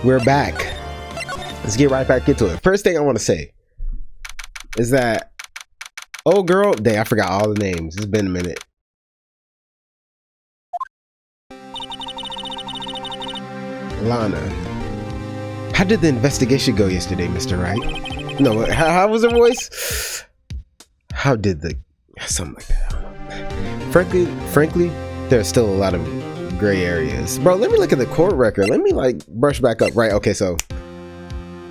We're back. Let's get right back into it. First thing I want to say is that, oh girl, dang, I forgot all the names. It's been a minute. Lana. How did the investigation go yesterday, Mr. Wright? No, how was her voice? How did the... something like that. I don't know. Frankly, there's still a lot of gray areas. Bro, let me look at the court record. Let me like brush back up. Right, okay, so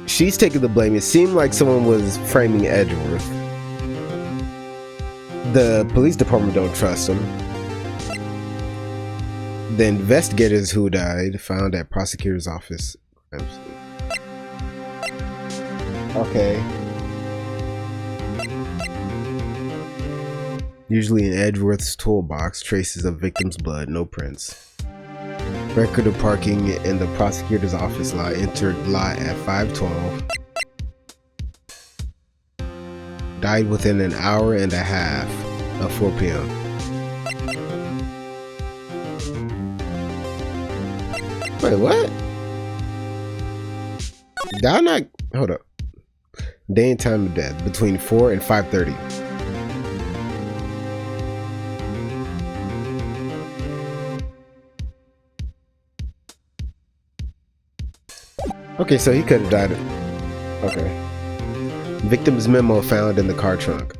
she's taking the blame. It seemed like someone was framing Edgeworth. The police department don't trust him. The investigators who died found at prosecutor's office. Okay. Usually in Edgeworth's toolbox, traces of victim's blood, no prints. Record of parking in the prosecutor's office lot, entered lot at 5:12. Died within an hour and a half of 4 p.m. Wait, what? Did not... hold up. Day and time of death, between 4 and 5:30. Okay, so he could have died. Okay. Victim's memo found in the car trunk.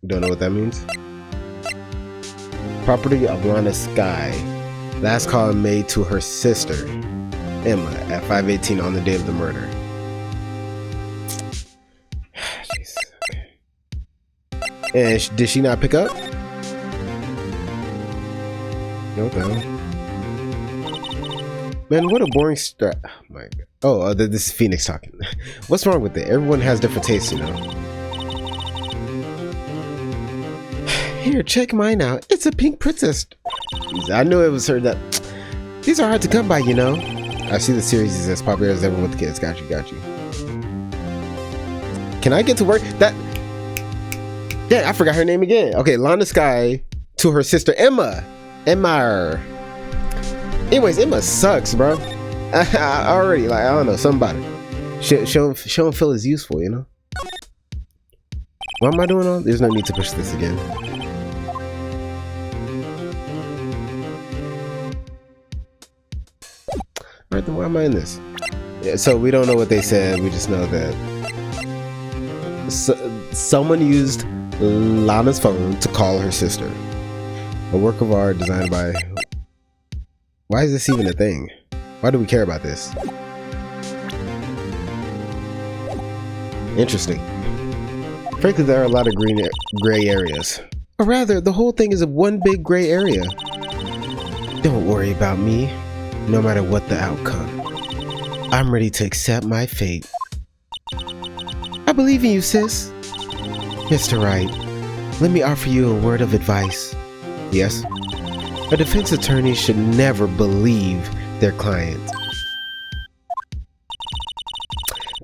Don't know what that means. Property of Lana Sky. Last call made to her sister, Emma, at 5:18 on the day of the murder. Jeez. Okay. And did she not pick up? No, no. Man, what a boring start. Oh my god. Oh, this is Phoenix talking. What's wrong with it? Everyone has different tastes, you know. Here, check mine out. It's a pink princess. I knew it was her. That these are hard to come by, you know. I see the series is as popular as ever with the kids. Got you, got you. Can I get to work? That... yeah, I forgot her name again. Okay, Lana Sky to her sister Emma. Emma. Anyways, Emma sucks, bro. I already, like, I don't know, somebody. Show him feel as useful, you know? What am I doing on? There's no need to push this again. Alright, then why am I in this? Yeah, so we don't know what they said, we just know that someone used Lana's phone to call her sister. A work of art designed by... why is this even a thing? Why do we care about this? Interesting. Frankly, there are a lot of gray areas. Or rather, the whole thing is one big gray area. Don't worry about me, no matter what the outcome. I'm ready to accept my fate. I believe in you, sis. Mr. Wright, let me offer you a word of advice. Yes? A defense attorney should never believe their client.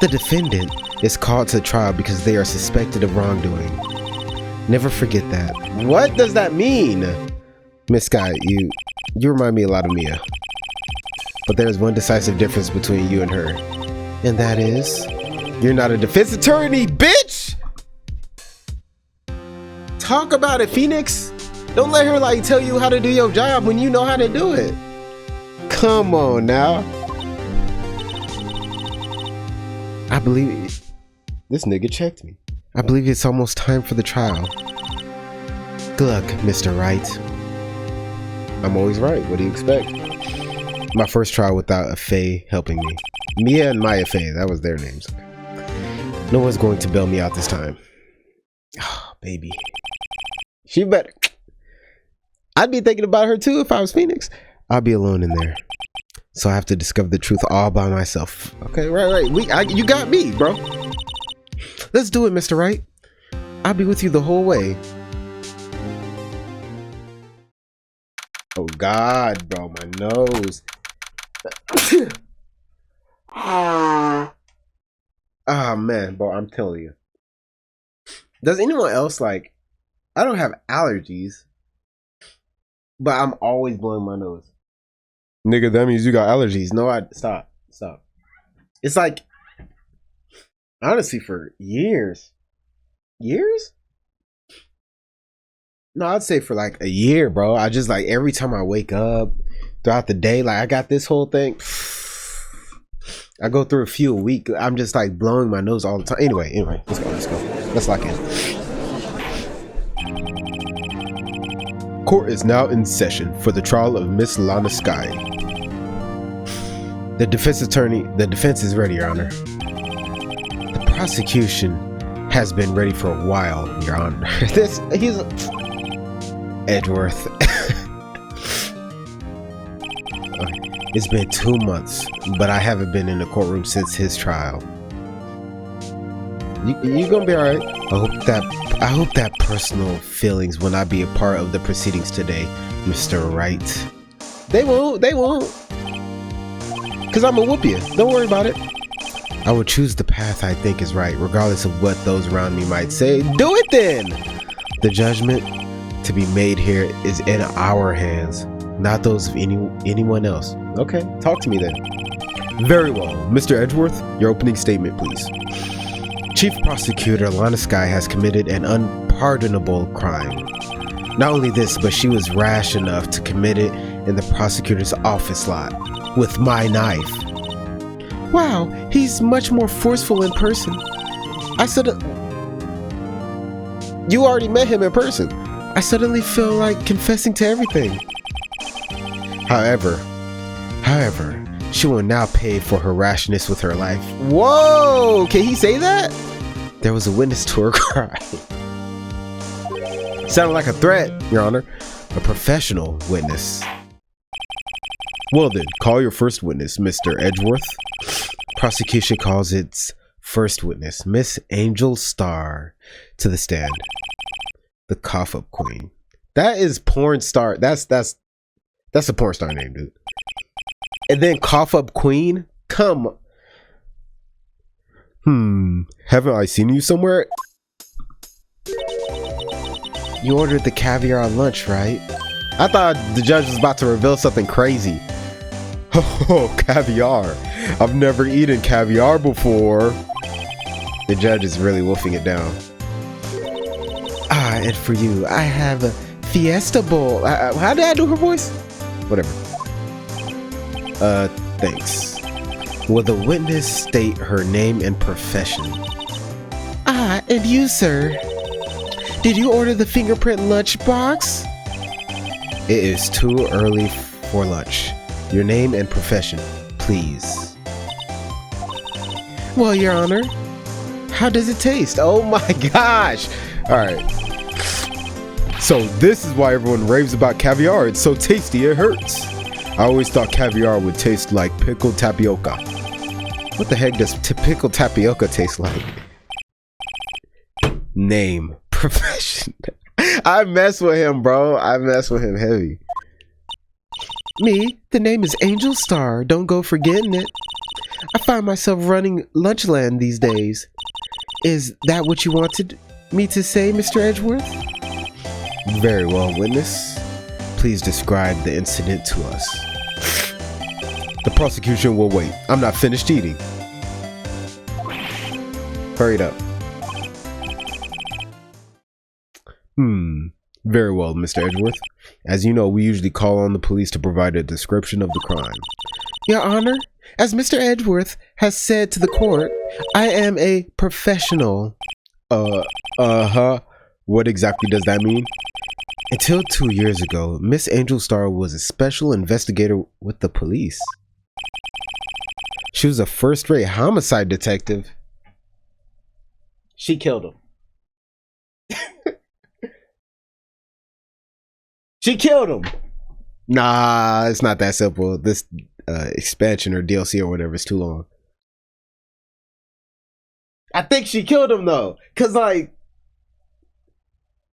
The defendant is called to trial because they are suspected of wrongdoing. Never forget that. What does that mean? Miss Scott, you remind me a lot of Mia. But there is one decisive difference between you and her. And that is, you're not a defense attorney, bitch! Talk about it, Phoenix! Don't let her like tell you how to do your job when you know how to do it. Come on now. I believe this nigga checked me. I believe it's almost time for the trial. Good luck, Mr. Wright. I'm always right. What do you expect? My first trial without a Faye helping me. Mia and Maya Faye, that was their names. No one's going to bail me out this time. Oh, baby. She better. I'd be thinking about her too if I was Phoenix. I'll be alone in there. So I have to discover the truth all by myself. Okay, right. You got me, bro. Let's do it, Mr. Wright. I'll be with you the whole way. Oh God, bro, my nose. Ah, man, bro, I'm telling you. Does anyone else like... I don't have allergies, but I'm always blowing my nose. Nigga, that means you got allergies. No, stop. It's like, honestly, for years. No, I'd say for like a year, bro. I just like every time I wake up throughout the day, like I got this whole thing. I go through a few a week. I'm just like blowing my nose all the time. Anyway, let's go. Let's lock in. Court is now in session for the trial of Miss Lana Sky. The defense is ready, Your Honor. The prosecution has been ready for a while, Your Honor. He's Edgeworth. It's been 2 months, but I haven't been in the courtroom since his trial. You gonna be alright. I hope that personal feelings will not be a part of the proceedings today, Mr. Wright. They won't. Cause I'ma whoop you. Don't worry about it. I will choose the path I think is right, regardless of what those around me might say. Do it then! The judgment to be made here is in our hands, not those of anyone else. Okay, talk to me then. Very well. Mr. Edgeworth, your opening statement, please. Chief Prosecutor Lana Sky has committed an unpardonable crime. Not only this, but she was rash enough to commit it in the prosecutor's office lot with my knife. Wow, he's much more forceful in person. You already met him in person. I suddenly feel like confessing to everything. However, she will now pay for her rashness with her life. Whoa, can he say that? There was a witness to her crime. Sounded like a threat, Your Honor. A professional witness. Well then, call your first witness, Mr. Edgeworth. Prosecution calls its first witness, Miss Angel Starr, to the stand. The cough-up queen. That is porn star. That's a porn star name, dude. And then cough-up queen? Come. Haven't I seen you somewhere? You ordered the caviar lunch, right? I thought the judge was about to reveal something crazy. Oh, caviar. I've never eaten caviar before. The judge is really wolfing it down. And for you, I have a Fiesta Bowl. How did I do her voice? Whatever. Thanks. Will the witness state her name and profession? And you, sir? Did you order the fingerprint lunchbox? It is too early for lunch. Your name and profession, please. Well, Your Honor, how does it taste? Oh my gosh! Alright. So this is why everyone raves about caviar. It's so tasty, it hurts. I always thought caviar would taste like pickled tapioca. What the heck does pickled tapioca taste like? Name. Profession. I mess with him, bro. I mess with him heavy. Me? The name is Angel Starr. Don't go forgetting it. I find myself running Lunchland these days. Is that what you wanted me to say, Mr. Edgeworth? Very well, witness. Please describe the incident to us. The prosecution will wait. I'm not finished eating. Hurry it up. Very well, Mr. Edgeworth. As you know, we usually call on the police to provide a description of the crime. Your Honor, as Mr. Edgeworth has said to the court, I am a professional. What exactly does that mean? Until 2 years ago, Miss Angel Starr was a special investigator with the police. She was a first-rate homicide detective. She killed him. She killed him. Nah, it's not that simple. This expansion or DLC or whatever is too long. I think she killed him though, cause like,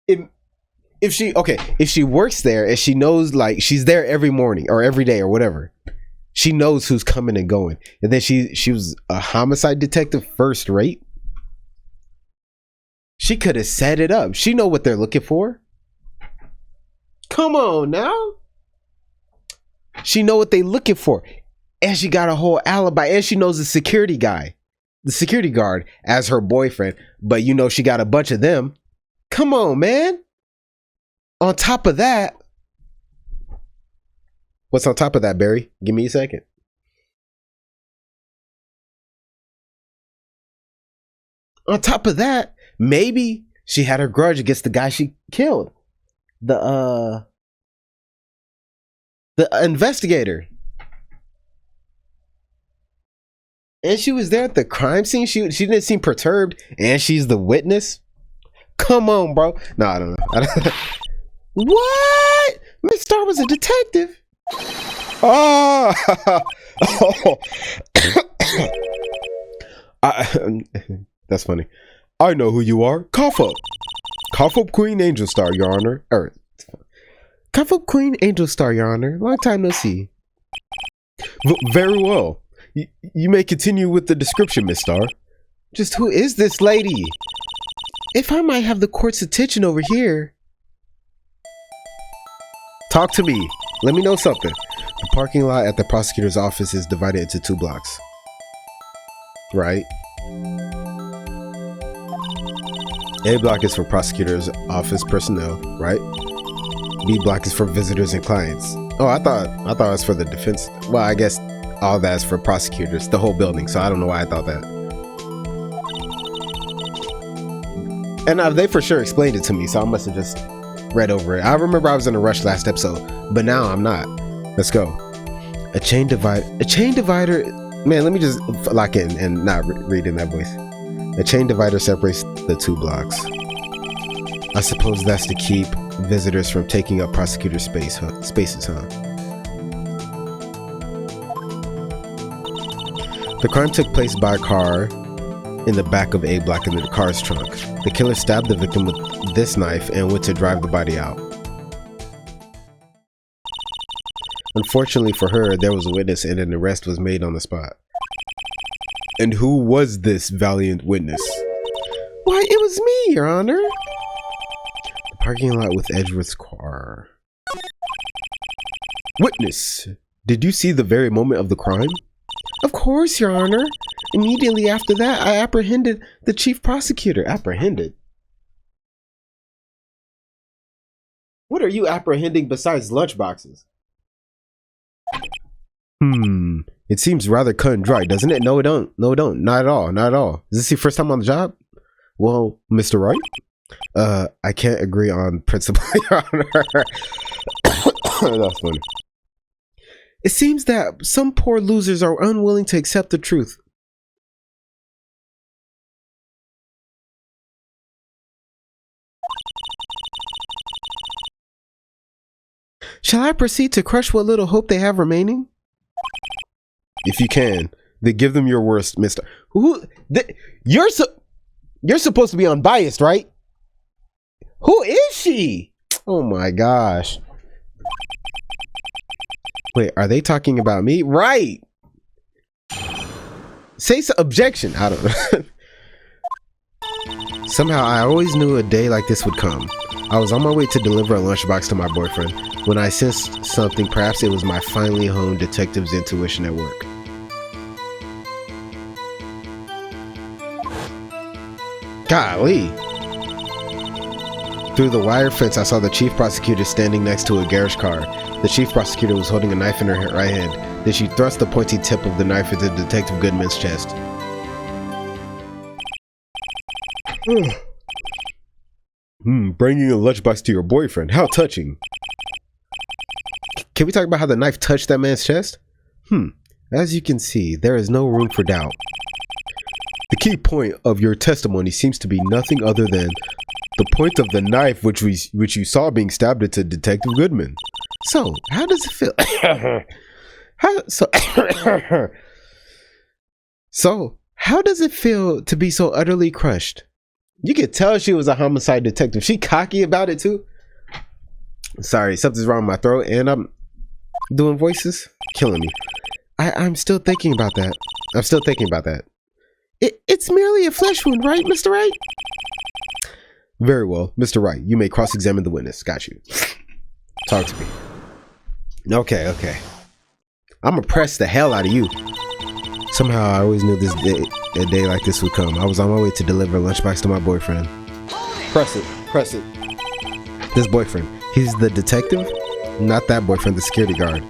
if she works there and she knows like she's there every morning or every day or whatever, she knows who's coming and going, and then she was a homicide detective first rate. She could have set it up. She know what they're looking for. Come on now. She know what they looking for. And she got a whole alibi. And she knows the security guard as her boyfriend. But you know she got a bunch of them. Come on, man. On top of that. What's on top of that, Barry? Give me a second. On top of that, maybe she had her grudge against the guy she killed. The investigator. And she was there at the crime scene. She didn't seem perturbed. And she's the witness. Come on, bro. No, I don't know. What? Miss Star was a detective. Oh. That's funny. I know who you are. Cough up. Cough up Queen Angel Star, Your Honor. Cough up Queen Angel Star, Your Honor. Long time no see. Very well. You may continue with the description, Miss Star. Just who is this lady? If I might have the court's attention over here. Talk to me. Let me know something. The parking lot at the prosecutor's office is divided into 2 blocks. Right? A block is for prosecutor's office personnel, right? B block is for visitors and clients. Oh, I thought it was for the defense. Well, I guess all that's for prosecutors, the whole building. So I don't know why I thought that. And they for sure explained it to me, so I must have just read over it. I remember I was in a rush last episode, but now I'm not. Let's go. A chain divider. Man, let me just lock in and not read in that voice. A chain divider separates the 2 blocks. I suppose that's to keep visitors from taking up prosecutor spaces, huh? The crime took place by a car in the back of A block in the car's trunk. The killer stabbed the victim with this knife and went to drive the body out. Unfortunately for her, there was a witness and an arrest was made on the spot. And who was this valiant witness? Why, it was me, Your Honor. The parking lot with Edgeworth's car. Witness, did you see the very moment of the crime? Of course, Your Honor. Immediately after that, I apprehended the chief prosecutor. Apprehended? What are you apprehending besides lunchboxes? It seems rather cut and dry, doesn't it? No, it don't. No, it don't. Not at all. Not at all. Is this your first time on the job? Well, Mr. Wright? I can't agree on principle, Your Honor. That's funny. It seems that some poor losers are unwilling to accept the truth. Shall I proceed to crush what little hope they have remaining? If you can, then give them your worst, Mister. You're supposed to be unbiased, right? Who is she? Oh my gosh. Wait, are they talking about me? Right. Say some objection. I don't know. Somehow I always knew a day like this would come. I was on my way to deliver a lunchbox to my boyfriend when I sensed something. Perhaps it was my finely honed detective's intuition at work. Golly. Through the wire fence, I saw the chief prosecutor standing next to a garage car. The chief prosecutor was holding a knife in her right hand. Then she thrust the pointy tip of the knife into Detective Goodman's chest. Bringing a lunchbox to your boyfriend. How touching. Can we talk about how the knife touched that man's chest? As you can see, there is no room for doubt. The key point of your testimony seems to be nothing other than the point of the knife which you saw being stabbed into Detective Goodman. So, how does it feel? So, how does it feel to be so utterly crushed? You could tell she was a homicide detective. She cocky about it too. Sorry, something's wrong with my throat and I'm doing voices. Killing me. I'm still thinking about that. It's merely a flesh wound, right, Mr. Wright? Very well, Mr. Wright. You may cross-examine the witness. Got you. Talk to me. Okay. I'ma press the hell out of you. Somehow I always knew a day like this would come. I was on my way to deliver a lunchbox to my boyfriend. Press it. Press it. This boyfriend. He's the detective? Not that boyfriend, the security guard.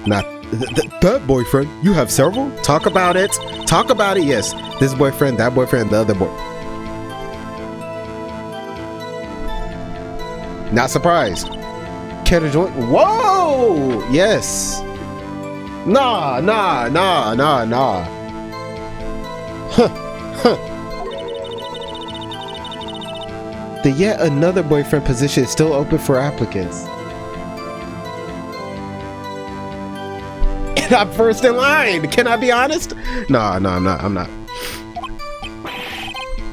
Not that boyfriend. You have several? Talk about it. Talk about it. Yes. This boyfriend, that boyfriend, the other boy. Not surprised. Care to join? Whoa! Yes. Nah. Huh. The yet another boyfriend position is still open for applicants. And I'm first in line. Can I be honest? No, I'm not.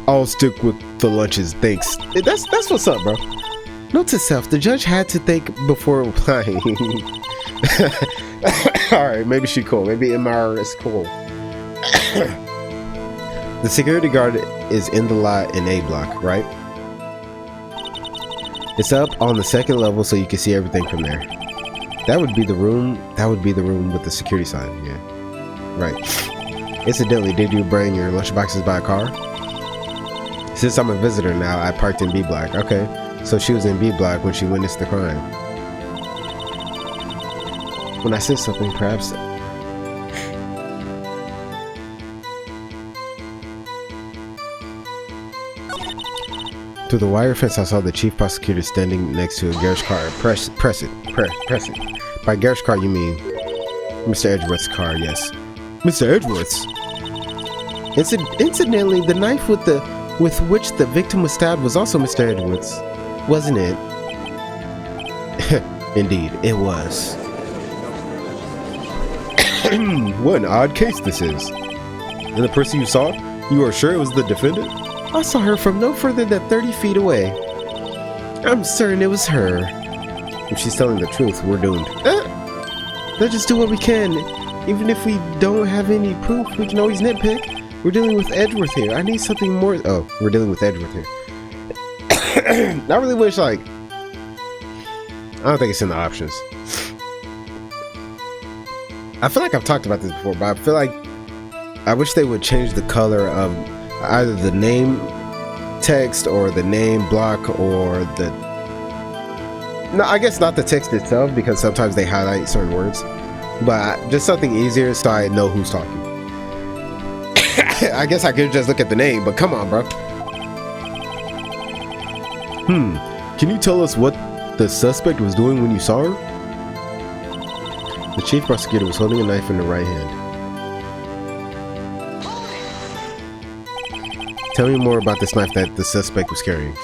I'll stick with the lunches, thanks. That's what's up, bro. Note to self, the judge had to think before replying. Alright, maybe she cool. Maybe MR is cool. The security guard is in the lot in A block, right? It's up on the second level so you can see everything from there. That would be the room. That would be the room with the security sign. Yeah. Right. Incidentally, did you bring your lunchboxes by a car? Since I'm a visitor now, I parked in B block. Okay. So she was in B block when she witnessed the crime. When I said something, perhaps... Through the wire fence, I saw the chief prosecutor standing next to a garage car. Press it. By garage car, you mean Mr. Edgeworth's car, yes. Mr. Edgeworth's? Incidentally, the knife with which the victim was stabbed was also Mr. Edgeworth's, wasn't it? Indeed, it was. What an odd case this is. And the person you saw, you are sure it was the defendant? I saw her from no further than 30 feet away. I'm certain it was her. If she's telling the truth, we're doomed. Let's just do what we can. Even if we don't have any proof, we can always nitpick. We're dealing with Edgeworth here. I need something more. Oh, we're dealing with Edgeworth here. I really wish, like... I don't think it's in the options. I feel like I've talked about this before, but I feel like I wish they would change the color of either the name text or the name block or the... No, I guess not the text itself, because sometimes they highlight certain words, but just something easier so I know who's talking. I guess I could just look at the name, but come on, bro. Can you tell us what the suspect was doing when you saw her? The chief prosecutor was holding a knife in the right hand. Tell me more about this knife that the suspect was carrying.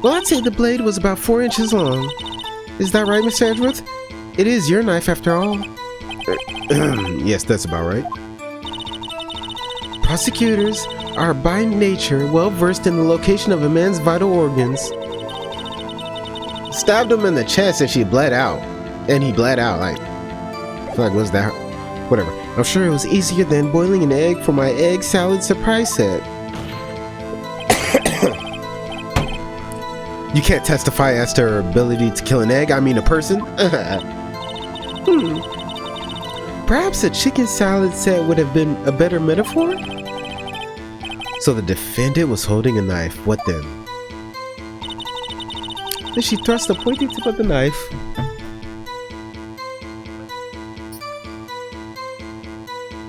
Well, I'd say the blade was about 4 inches long. Is that right, Mr. Edgeworth? It is your knife after all. Yes, that's about right. Prosecutors are by nature well versed in the location of a man's vital organs. Stabbed him in the chest and she bled out. And he bled out, like... I feel like, what's that? Whatever. I'm sure it was easier than boiling an egg for my egg salad surprise set. You can't testify as to her ability to kill an egg, I mean a person? Perhaps a chicken salad set would have been a better metaphor? So the defendant was holding a knife. What then? Then she thrust the pointy tip of the knife.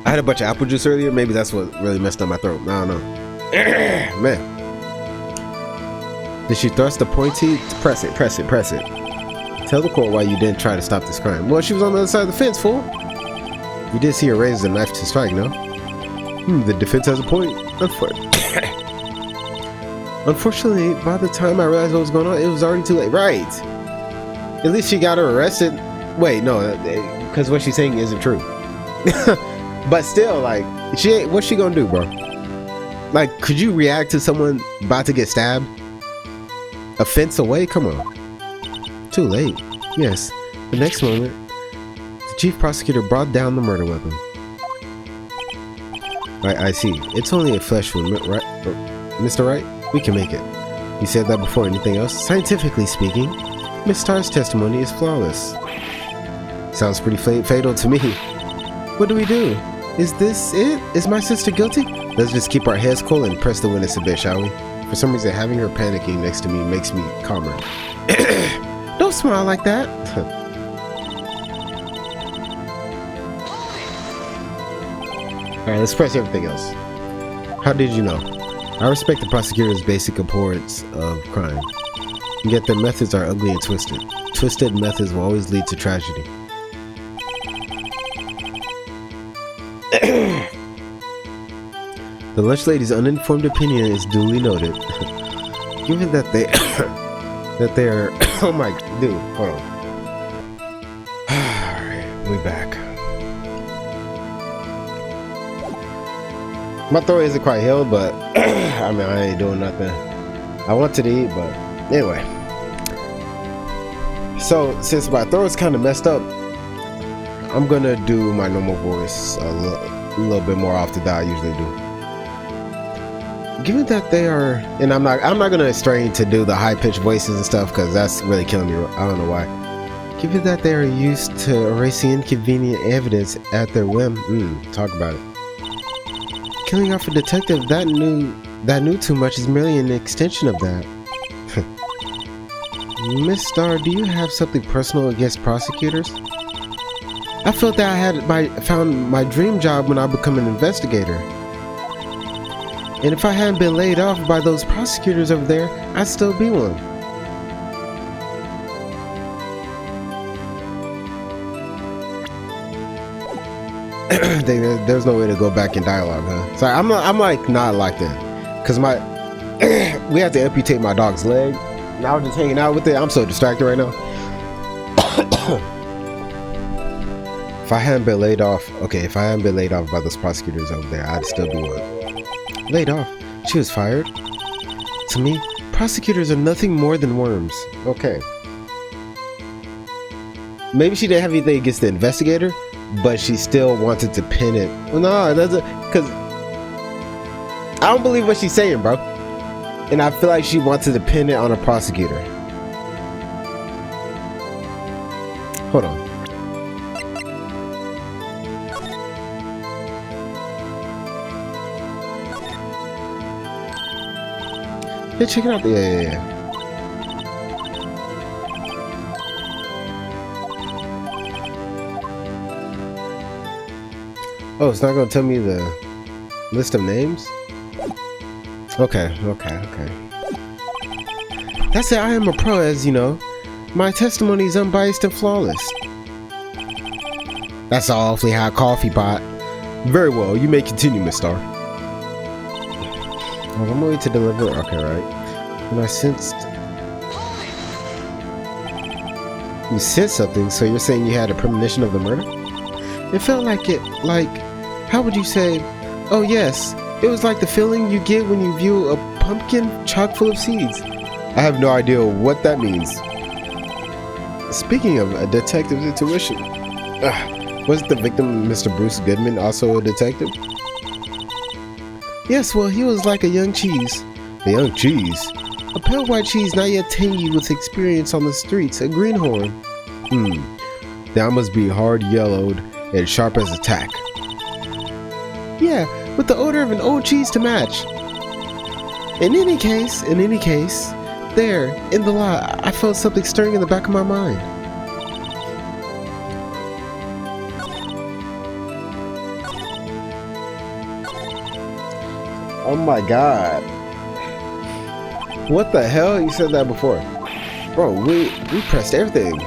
I had a bunch of apple juice earlier. Maybe that's what really messed up my throat. I don't know. Man. Did she thrust the pointy? Press it. Tell the court why you didn't try to stop this crime. Well, she was on the other side of the fence, fool. You did see her raise the knife to strike, no? The defense has a point. Unfortunately, by the time I realized what was going on, it was already too late. Right. At least she got her arrested. Wait, no, because what she's saying isn't true. But still, like, what's she gonna do, bro? Like, could you react to someone about to get stabbed? A fence away? Come on. Too late. Yes. The next moment, the chief prosecutor brought down the murder weapon. Right, I see. It's only a flesh wound, right? Mr. Wright? We can make it. You said that before. Anything else? Scientifically speaking, Miss Starr's testimony is flawless. Sounds pretty fatal to me. What do we do? Is this it? Is my sister guilty? Let's just keep our heads cool and press the witness a bit, shall we? For some reason, having her panicking next to me makes me calmer. Don't smile like that. Alright, let's press everything else. How did you know? I respect the prosecutor's basic abhorrence of crime. Yet their methods are ugly and twisted. Twisted methods will always lead to tragedy. The lunch lady's uninformed opinion is duly noted. Given that they that are oh my dude, hold on. Alright, we back. My throat isn't quite healed, but I mean I ain't doing nothing. I wanted to eat, but anyway. So since my throat's kinda messed up, I'm gonna do my normal voice a little bit more often than I usually do. Given that they are, and I'm not gonna strain to do the high-pitched voices and stuff because that's really killing me. I don't know why. Given that they are used to erasing inconvenient evidence at their whim, talk about it. Killing off a detective that knew too much is merely an extension of that. Miss Starr, do you have something personal against prosecutors? I felt that I had found my dream job when I become an investigator. And if I hadn't been laid off by those prosecutors over there, I'd still be one. There's no way to go back in dialogue, huh? Sorry, I'm like not locked in, cause we had to amputate my dog's leg. And I was just hanging out with it. I'm so distracted right now. If I hadn't been laid off, if I hadn't been laid off by those prosecutors over there, I'd still be one. Laid off? She was fired? To me, prosecutors are nothing more than worms. Okay. Maybe she didn't have anything against the investigator, but she still wanted to pin it. Well, no, that's because I don't believe what she's saying, bro. And I feel like she wanted to pin it on a prosecutor. Hold on. Hey, check it out. Yeah. Oh, it's not gonna tell me the list of names? Okay. That's it. I am a pro, as you know. My testimony is unbiased and flawless. That's an awfully hot coffee pot. Very well. You may continue, Miss Starr. I'm on my way to deliver. Okay, right. And I sensed. You sensed something, so you're saying you had a premonition of the murder? It felt like it, how would you say? Oh, yes. It was like the feeling you get when you view a pumpkin chock full of seeds. I have no idea what that means. Speaking of a detective's intuition, wasn't the victim Mr. Bruce Goodman also a detective? Yes, well, he was like a young cheese. A young cheese? A pale white cheese not yet tangy with experience on the streets, a greenhorn. That must be hard yellowed and sharp as a tack. Yeah, with the odor of an old cheese to match. In any case, there, in the lot, I felt something stirring in the back of my mind. Oh my god. What the hell? You said that before. Bro, we pressed everything.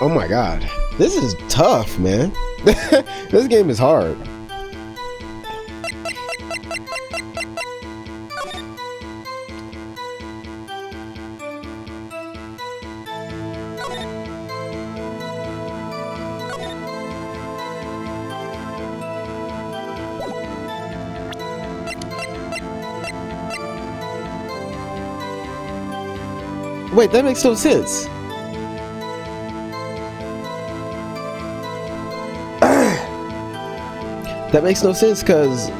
Oh my god. This is tough, man. This game is hard. Wait, that makes no sense. That makes no sense because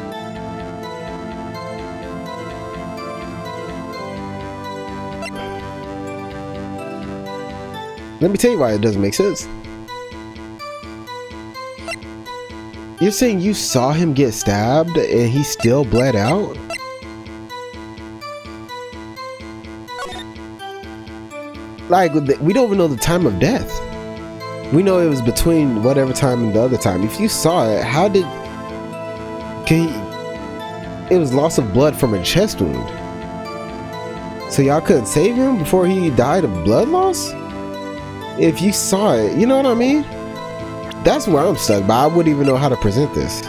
Let me tell you why it doesn't make sense. You're saying you saw him get stabbed and he still bled out? Like, we don't even know the time of death. We know it was between whatever time and the other time. If you saw it, how did... It was loss of blood from a chest wound. So y'all couldn't save him before he died of blood loss? If you saw it, you know what I mean? That's where I'm stuck, but I wouldn't even know how to present this.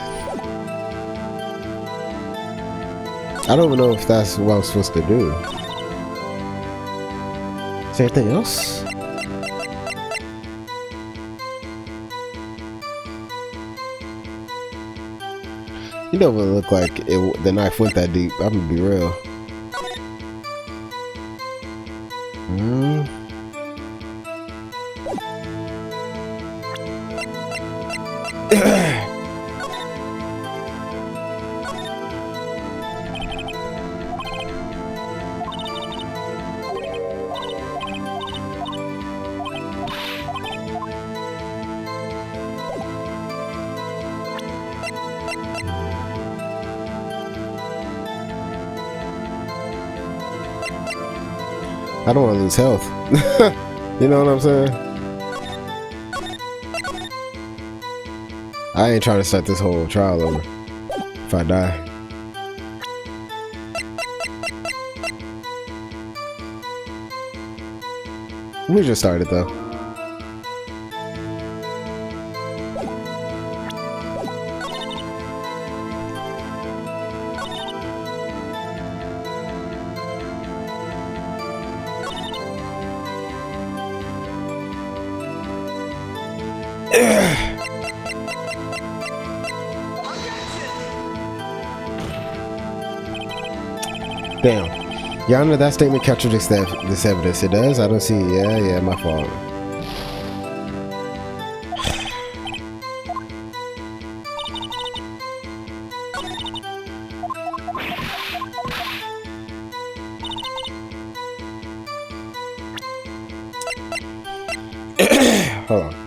I don't even know if that's what I'm supposed to do. Is there anything else? You don't even look like the knife went that deep. I'm gonna be real. I don't want to lose health. You know what I'm saying? I ain't trying to start this whole trial over if I die. We just started though. Damn. Your Honor, that statement contradicts this evidence. It does? I don't see it. Yeah, my fault. Hold on.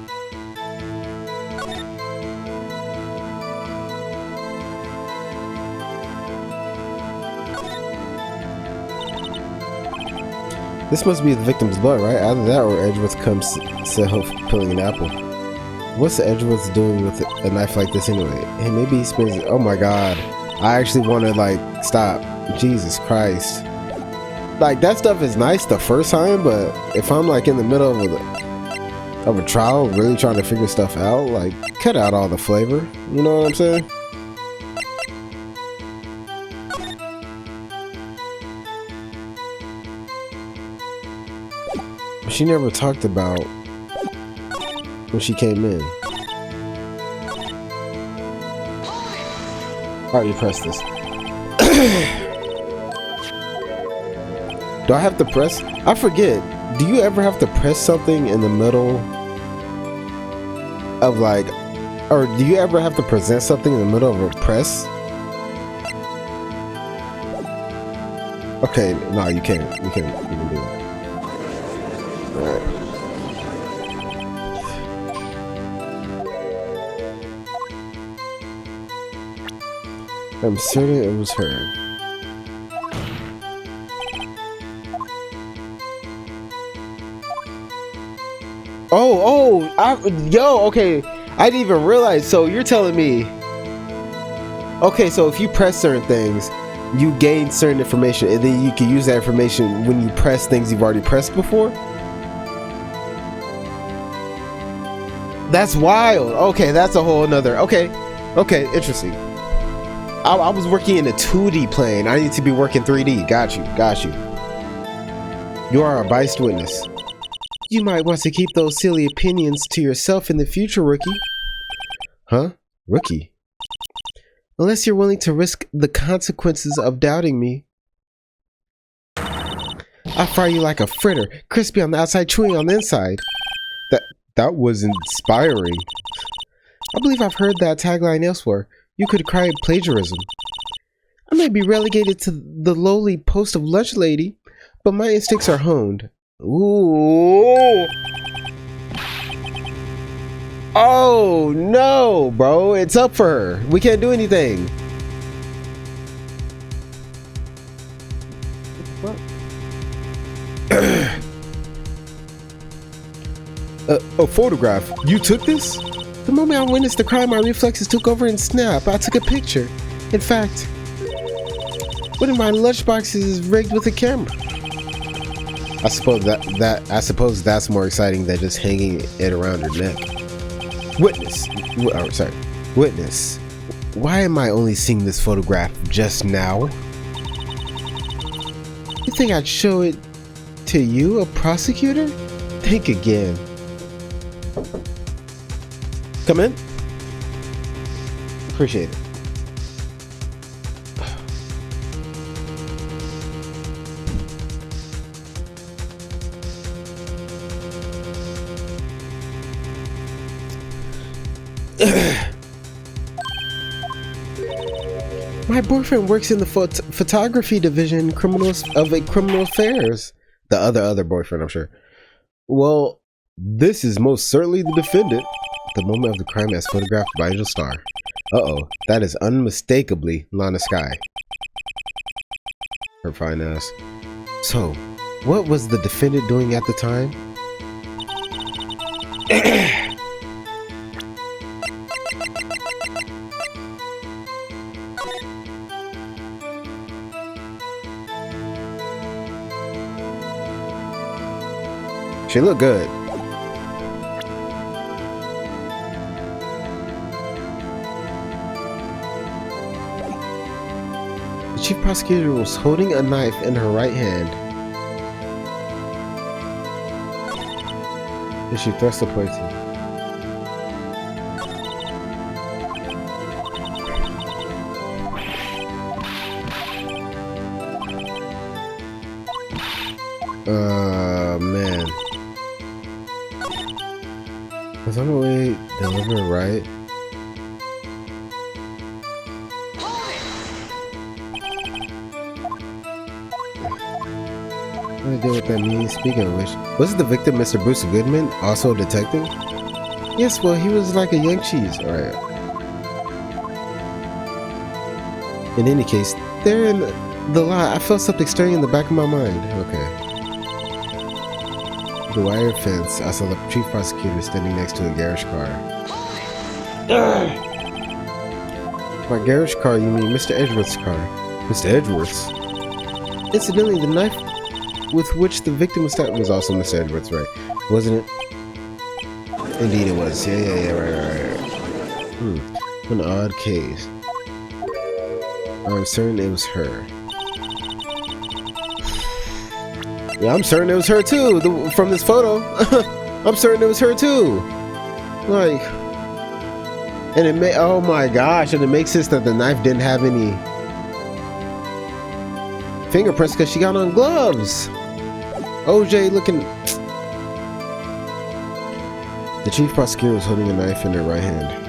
This must be the victim's blood, right? Either that or Edgeworth comes self-peeling an apple. What's Edgeworth doing with a knife like this anyway? Hey, maybe he spends it. Oh my god. I actually want to, like, stop. Jesus Christ. Like, that stuff is nice the first time, but if I'm, like, in the middle of a trial, really trying to figure stuff out, like, cut out all the flavor. You know what I'm saying? She never talked about when she came in. Alright, you press this. Do I have to press? I forget. Do you ever have to press something in the middle of, like, or do you ever have to present something in the middle of a press? Okay, no, you can't. You can do that. Alright. I'm certain it was her. Okay. I didn't even realize. So you're telling me, okay, so if you press certain things, you gain certain information, and then you can use that information when you press things you've already pressed before? That's wild. Okay, that's a whole nother. Okay, interesting. I was working in a 2D plane. I need to be working 3D. Got you. You are a biased witness. You might want to keep those silly opinions to yourself in the future, rookie. Huh? Rookie? Unless you're willing to risk the consequences of doubting me. I fry you like a fritter, crispy on the outside, chewy on the inside. That was inspiring. I believe I've heard that tagline elsewhere. You could cry plagiarism. I may be relegated to the lowly post of lunch lady, but my instincts are honed. Ooh. Oh no, bro, it's up for her. We can't do anything. What the fuck? A photograph. You took this? The moment I witnessed the crime, my reflexes took over and snap. I took a picture. In fact, one of my lunchboxes is rigged with a camera. I suppose that's more exciting than just hanging it around her neck. Witness. Oh, sorry. Witness. Why am I only seeing this photograph just now? You think I'd show it to you, a prosecutor? Think again. Come in. Appreciate it. My boyfriend works in the photography division of criminal affairs. The other boyfriend, I'm sure. Well, this is most certainly the defendant. The moment of the crime as photographed by Angel Star. Uh-oh, that is unmistakably Lana Sky. Her fine ass. So, what was the defendant doing at the time? She looked good. The chief prosecutor was holding a knife in her right hand. Then she thrust the pointy. Man. Was on the way deliver right? No idea what that means. Speaking of which, wasn't the victim Mr. Bruce Goodman also a detective? Yes, well, he was like a young cheese. Alright. In any case, there in the lot, I felt something stirring in the back of my mind. Okay. The wire fence, I saw the chief prosecutor standing next to a garage car. By garage car, you mean Mr. Edgeworth's car. Mr. Edgeworth's? Incidentally, the knife with which the victim was stabbed was also Mr. Edgeworth's, right? Wasn't it? Indeed it was. Yeah, right. An odd case. I'm certain it was her. Yeah, I'm certain it was her too, from this photo. I'm certain it was her too. Like, and it may, oh my gosh, and it makes sense that the knife didn't have any fingerprints because she got on gloves. OJ looking. The chief prosecutor was holding a knife in her right hand.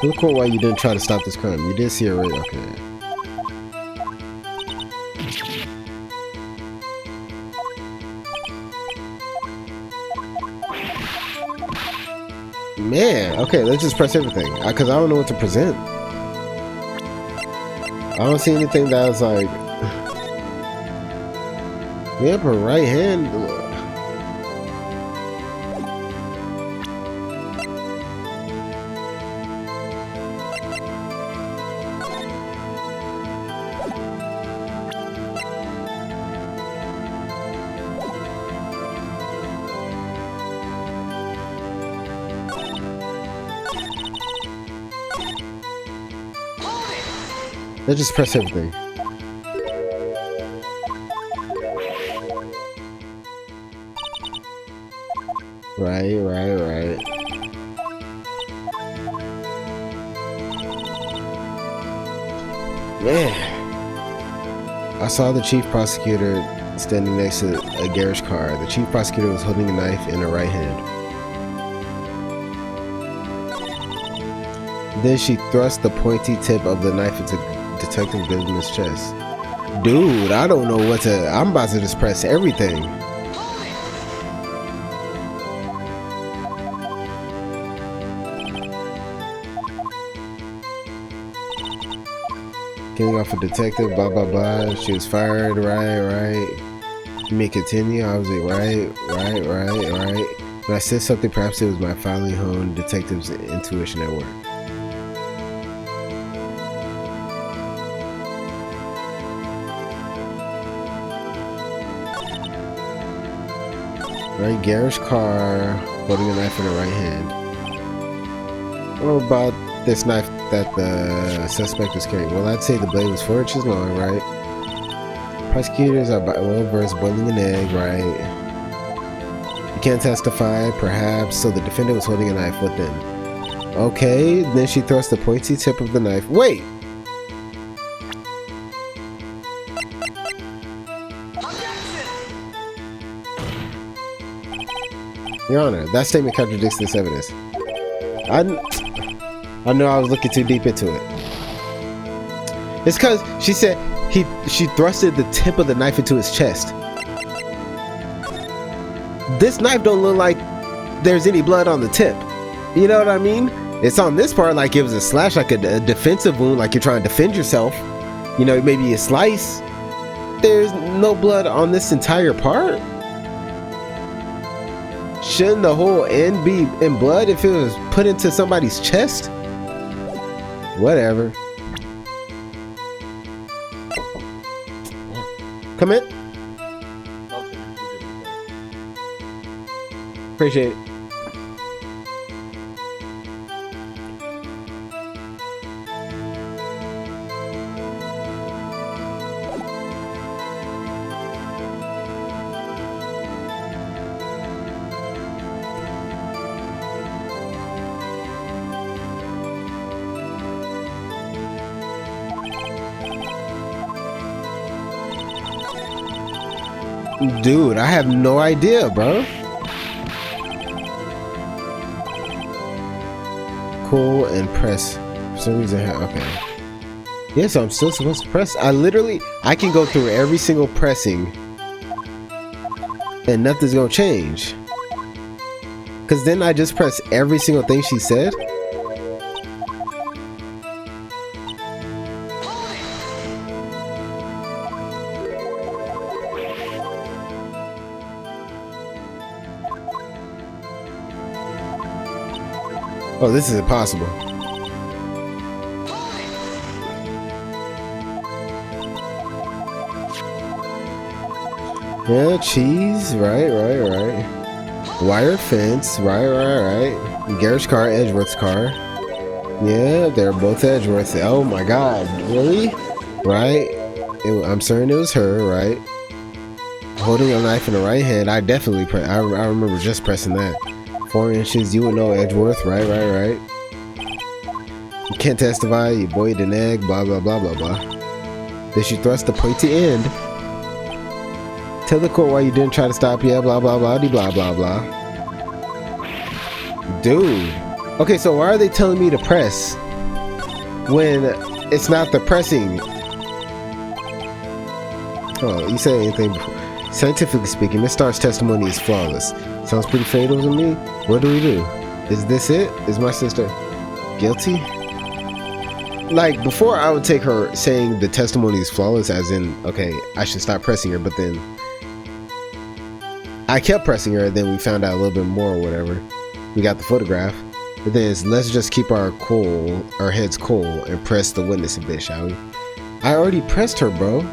Look cool why you didn't try to stop this crime. You did see her, right? Okay. Man, okay, let's just press everything. Because I don't know what to present. I don't see anything that was like... Yep, her right hand... Let's just press everything. Right. Man. I saw the chief prosecutor standing next to a garage car. The chief prosecutor was holding a knife in her right hand. Then she thrust the pointy tip of the knife into detective gives him his chest. Dude, I don't know what to... I'm about to just press everything. Getting off a detective, blah, blah, blah. She was fired, right. You may continue. I was like, right. When I said something, perhaps it was my finely honed detective's intuition at work. Right, garish car, holding a knife in her right hand. I don't know about this knife that the suspect was carrying. Well, I'd say the blade was 4 inches long, right? Prosecutors are well versed boiling an egg, right? You can't testify, perhaps, so the defendant was holding a knife. What then? Okay, then she thrust the pointy tip of the knife. Wait! Your Honor, that statement contradicts this evidence. I know I was looking too deep into it. It's because she said she thrusted the tip of the knife into his chest. This knife don't look like there's any blood on the tip. You know what I mean? It's on this part like it was a slash, like a defensive wound, like you're trying to defend yourself. You know, maybe a slice. There's no blood on this entire part. Shouldn't the whole end be in blood if it was put into somebody's chest? Whatever. Come in. Appreciate it. Dude, I have no idea, bro. Cool and press. For some reason, okay. Yeah, so I'm still supposed to press. I can go through every single pressing and nothing's gonna change. Cause then I just press every single thing she said. Oh, this is impossible. Yeah, cheese, right. Wire fence, right. Garage car, Edgeworth's car. Yeah, they're both Edgeworths. Oh my god, really? Right? I'm certain it was her, right? Holding a knife in the right hand. I definitely I remember just pressing that. 4 inches, you would know Edgeworth, right. You can't testify, you boiled an egg, blah. Then she thrust the pointy end. Tell the court why you didn't try to stop, yeah, blah. Dude. Okay, so why are they telling me to press when it's not the pressing? Oh, you say anything before. Scientifically speaking, Miss Starr's testimony is flawless. Sounds pretty fatal to me. What do we do? Is this it? Is my sister guilty? Like, before I would take her saying the testimony is flawless as in, okay, I should stop pressing her, but then I kept pressing her and then we found out a little bit more or whatever. We got the photograph. But then it's, let's just keep our heads cool and press the witness a bit, shall we? I already pressed her, bro.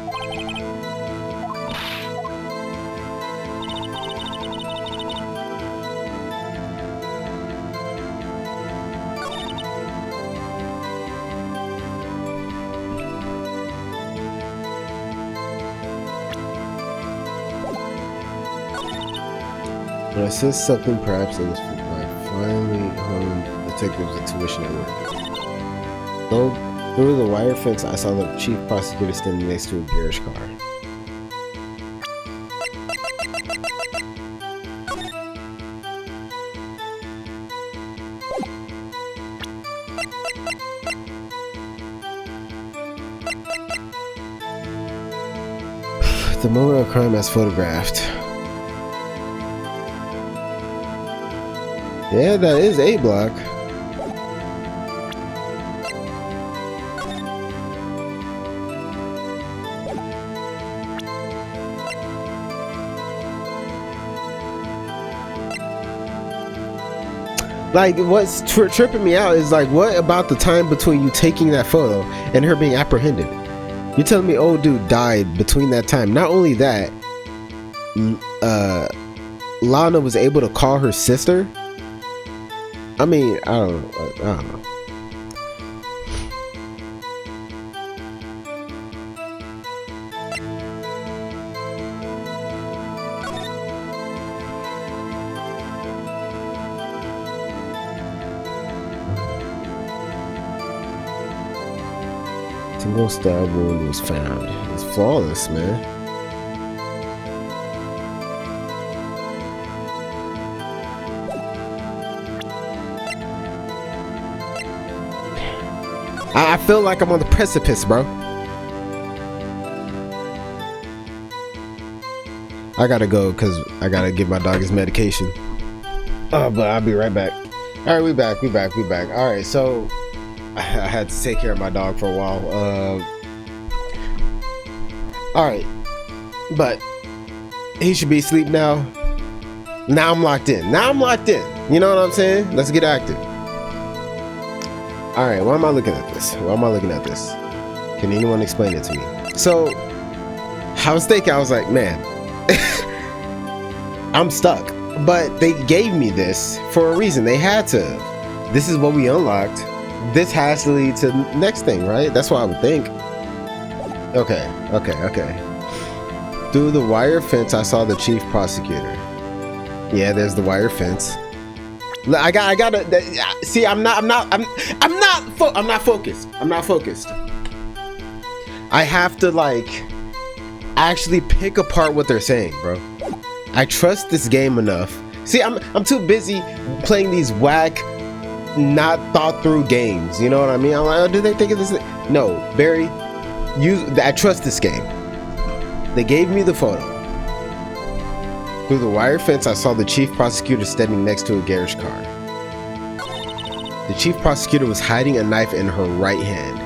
When I said something, perhaps it was my finally honed detective's intuition at work. Though through the wire fence, I saw the chief prosecutor standing next to a garage car. The moment of crime as photographed. Yeah, that is A block. Like, what's tripping me out is like, what about the time between you taking that photo and her being apprehended? You're telling me old dude died between that time. Not only that, Lana was able to call her sister. I mean, I don't know. Single stab wound was found. It's flawless, man. I feel like I'm on the precipice, bro. I gotta go because I gotta give my dog his medication. Oh, but I'll be right back. All right, we back. All right, so I had to take care of my dog for a while. All right, but he should be asleep now. Now I'm locked in. You know what I'm saying? Let's get active. All right, why am I looking at this? Can anyone explain it to me? So I was thinking, I was like, man, I'm stuck. But they gave me this for a reason. They had to. This is what we unlocked. This has to lead to the next thing, right? That's what I would think. Okay. Through the wire fence, I saw the chief prosecutor. Yeah, there's the wire fence. I gotta see. I'm not focused. I have to like actually pick apart what they're saying, bro. I trust this game enough. See, I'm too busy playing these whack, not thought through games. You know what I mean? I'm like, oh, do they think of this? No, Barry. I trust this game. They gave me the photo. Through the wire fence, I saw the chief prosecutor standing next to a garage car. The chief prosecutor was hiding a knife in her right hand.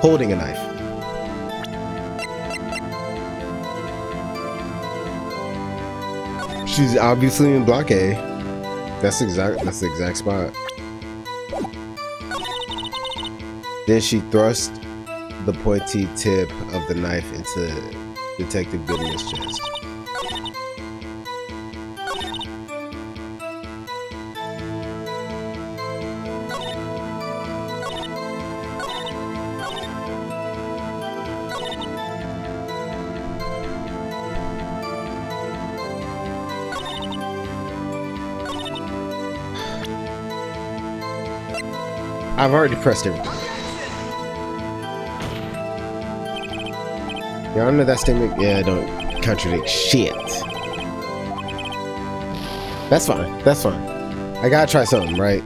Holding a knife. She's obviously in block A. That's the exact spot. Then she thrust the pointy tip of the knife into Detective Goodman's chest. I've already pressed everything. Your Honor, that statement, yeah, don't contradict shit. That's fine. I gotta try something, right?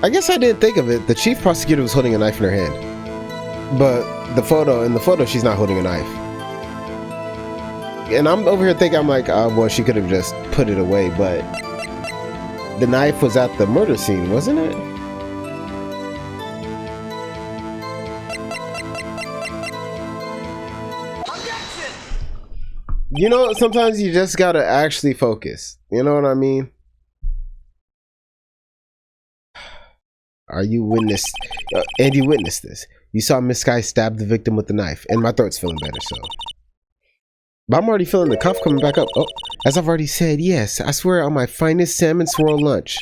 I guess I didn't think of it. The chief prosecutor was holding a knife in her hand. But in the photo, she's not holding a knife. And I'm over here thinking, I'm like, well, she could have just put it away, but the knife was at the murder scene, wasn't it? You know, sometimes you just gotta actually focus. You know what I mean? You witnessed this. You saw Miss Sky stab the victim with the knife, and my throat's feeling better, so. But I'm already feeling the cough coming back up. Oh, as I've already said, yes, I swear on my finest salmon swirl lunch.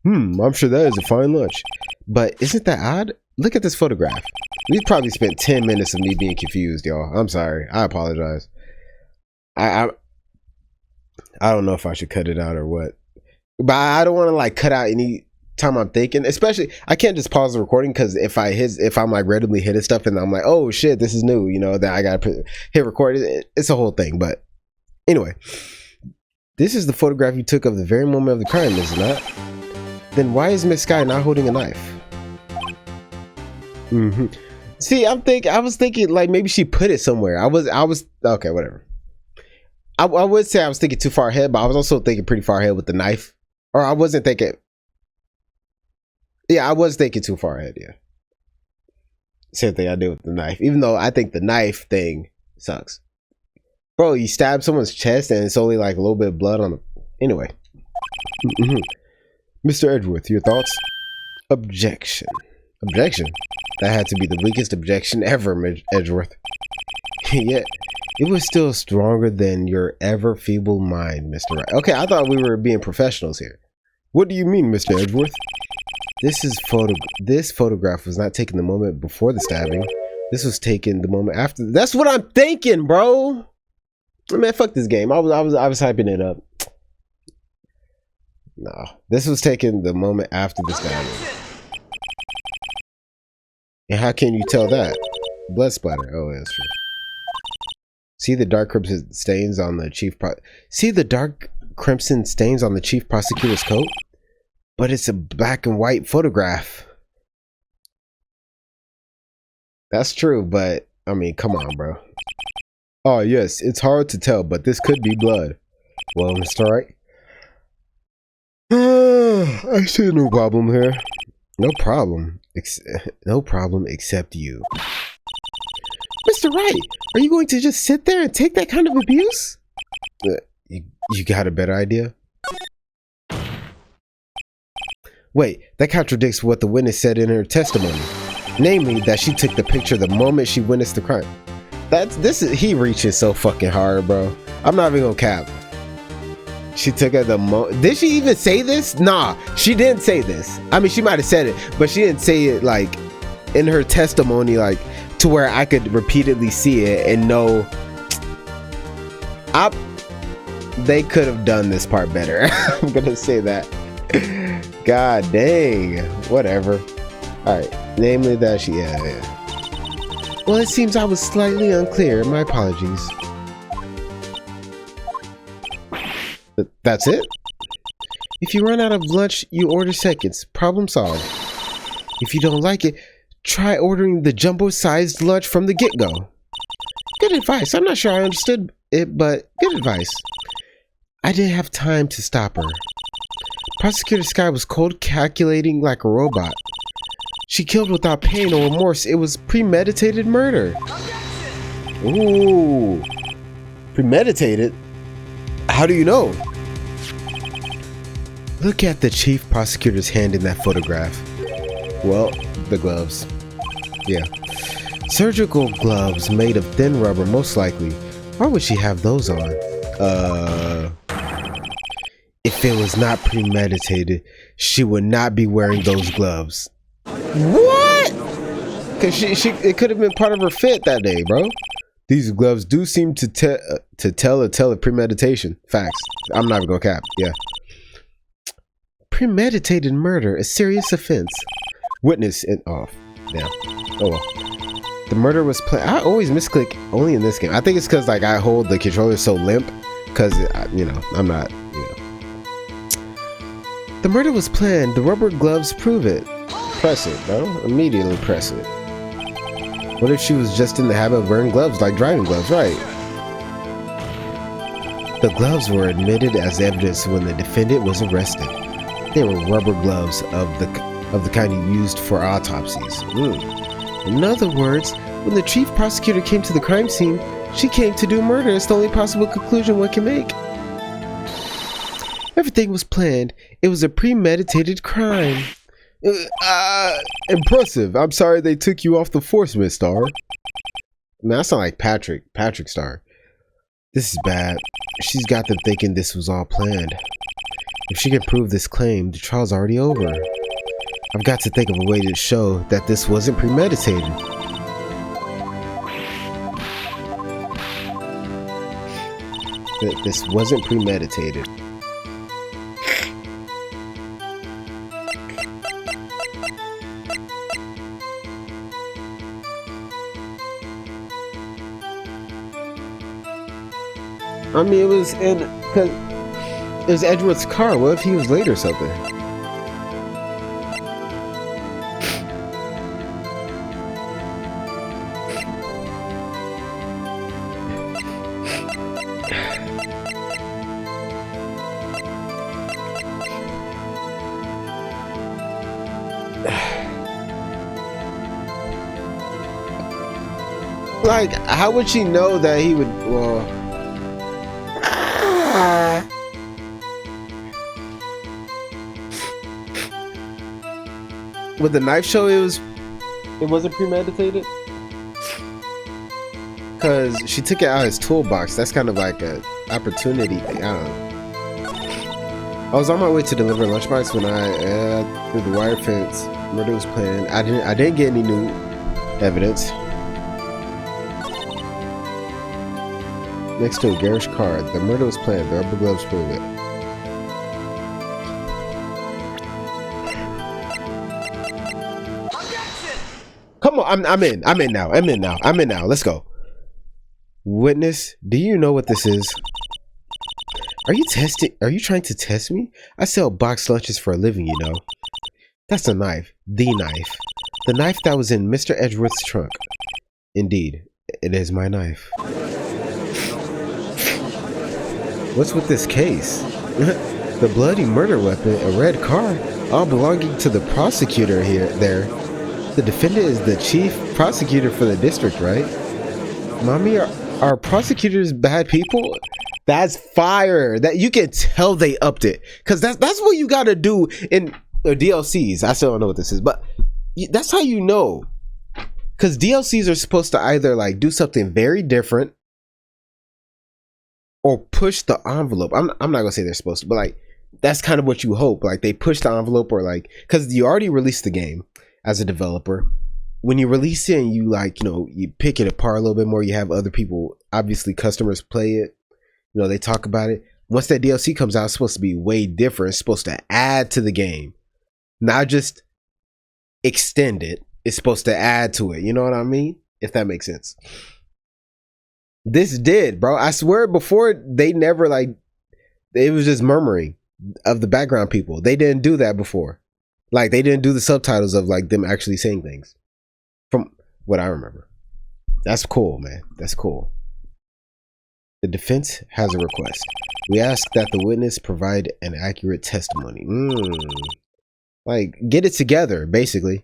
I'm sure that is a fine lunch. But isn't that odd? Look at this photograph. We probably spent 10 minutes of me being confused, y'all. I'm sorry. I apologize. I don't know if I should cut it out or what. But I don't want to like cut out any time I'm thinking, especially I can't just pause the recording, because if I'm like randomly hitting stuff and I'm like, oh shit, this is new, you know, that I gotta hit record. It's a whole thing. But anyway, This is the photograph you took of the very moment of the crime, is it not? Then why is Miss Sky not holding a knife? See, I was thinking like maybe she put it somewhere. I was okay, whatever. I would say I was thinking too far ahead, but I was also thinking pretty far ahead with the knife. Or I wasn't thinking. Yeah, I was thinking too far ahead, yeah. Same thing I did with the knife. Even though I think the knife thing sucks. Bro, you stab someone's chest and it's only like a little bit of blood on the... Anyway. Mr. Edgeworth, your thoughts? Objection. Objection? That had to be the weakest objection ever, Edgeworth. Yet, it was still stronger than your ever feeble mind, Mr. Wright. Okay, I thought we were being professionals here. What do you mean, Mr. Edgeworth? This photograph was not taken the moment before the stabbing. This was taken the moment after. That's what I'm thinking, bro. Man, fuck this game. I was hyping it up. No, this was taken the moment after the stabbing. And how can you tell that? Blood splatter. Oh, that's true. See the dark crimson stains on the chief prosecutor's coat? But it's a black and white photograph. That's true, but I mean, come on, bro. Oh yes, it's hard to tell, but this could be blood. Well, Mr. Wright. I see no problem here. No problem. No problem except you. Mr. Wright, are you going to just sit there and take that kind of abuse? You got a better idea? Wait, that contradicts what the witness said in her testimony. Namely, that she took the picture the moment she witnessed the crime. He reaches so fucking hard, bro. I'm not even gonna cap. She took it the moment. Did she even say this? Nah, she didn't say this. I mean, she might have said it, but she didn't say it like in her testimony, like to where I could repeatedly see it and know. They could have done this part better. I'm gonna say that. God dang. Whatever. Alright. Namely that she... Yeah. Well, it seems I was slightly unclear. My apologies. That's it? If you run out of lunch, you order seconds. Problem solved. If you don't like it, try ordering the jumbo-sized lunch from the get-go. Good advice. I'm not sure I understood it, but good advice. I didn't have time to stop her. Prosecutor Sky was cold, calculating like a robot. She killed without pain or remorse. It was premeditated murder. Ooh. Premeditated? How do you know? Look at the chief prosecutor's hand in that photograph. Well, the gloves. Yeah. Surgical gloves made of thin rubber, most likely. Why would she have those on? If it was not premeditated, she would not be wearing those gloves. What? Cause it could have been part of her fit that day, bro. These gloves do seem to tell a tale of premeditation. Facts. I'm not even gonna cap. Yeah. Premeditated murder, a serious offense. Witness it off. Yeah. Oh well. The murder was planned. I always misclick only in this game. I think it's because like I hold the controller so limp. Cause you know I'm not. You know. The murder was planned. The rubber gloves prove it. Press it, bro. Immediately press it. What if she was just in the habit of wearing gloves, like driving gloves, right? The gloves were admitted as evidence when the defendant was arrested. They were rubber gloves of the kind used for autopsies. In other words, when the chief prosecutor came to the crime scene, she came to do murder. It's the only possible conclusion one can make. Everything was planned. It was a premeditated crime. Impressive. I'm sorry they took you off the force, Miss Star. Man, I sound like Patrick Star. This is bad. She's got them thinking this was all planned. If she can prove this claim, the trial's already over. I've got to think of a way to show that this wasn't premeditated. That this wasn't premeditated. I mean, it was in, cause It was Edward's car. What if he was late or something? Like, how would she know that he would, well... With the knife show, it wasn't premeditated? Because she took it out of his toolbox. That's kind of like an opportunity thing. I don't know. I was on my way to deliver a lunchbox when I, through the wire fence, murder was planned. I didn't get any new evidence. Next to a garish car, the murder was planned. The rubber gloves prove it. Come on, I'm in now. Let's go. Witness, do you know what this is? Are you trying to test me? I sell boxed lunches for a living, you know. That's a knife. The knife. The knife that was in Mr. Edgeworth's trunk. Indeed, it is my knife. What's with this case? The bloody murder weapon, a red car, all belonging to the prosecutor there. The defendant is the chief prosecutor for the district, right? Mommy, are prosecutors bad people? That's fire. That you can tell they upped it, because that's what you gotta do in DLCs. I still don't know what this is, but that's how you know, because DLCs are supposed to either like do something very different or push the envelope. I'm not gonna say they're supposed to, but like that's kind of what you hope. Like they push the envelope, or like, because you already released the game as a developer. When you release it and you like, you know, you pick it apart a little bit more, you have other people, obviously customers, play it, you know, they talk about it. Once that DLC comes out, it's supposed to be way different. It's supposed to add to the game, not just extend it. It's supposed to add to it, you know what I mean, if that makes sense. This did, bro. I swear before, they never, like, it was just murmuring of the background people. They didn't do that before. Like, they didn't do the subtitles of like them actually saying things, from what I remember. That's cool, man. That's cool. The defense has a request. We ask that the witness provide an accurate testimony. Like, get it together, basically.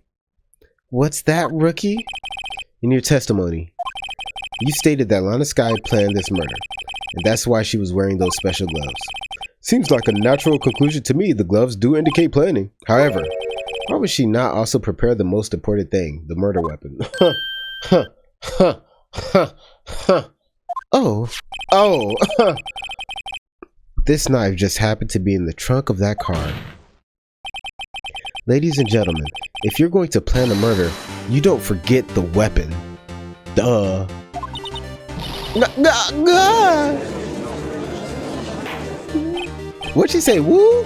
What's that, rookie? In your testimony, you stated that Lana Skye planned this murder, and that's why she was wearing those special gloves. Seems like a natural conclusion to me. The gloves do indicate planning. However, why would she not also prepare the most important thing, the murder weapon? Oh. This knife just happened to be in the trunk of that car. Ladies and gentlemen, if you're going to plan a murder, you don't forget the weapon. Duh. What'd she say? Woo?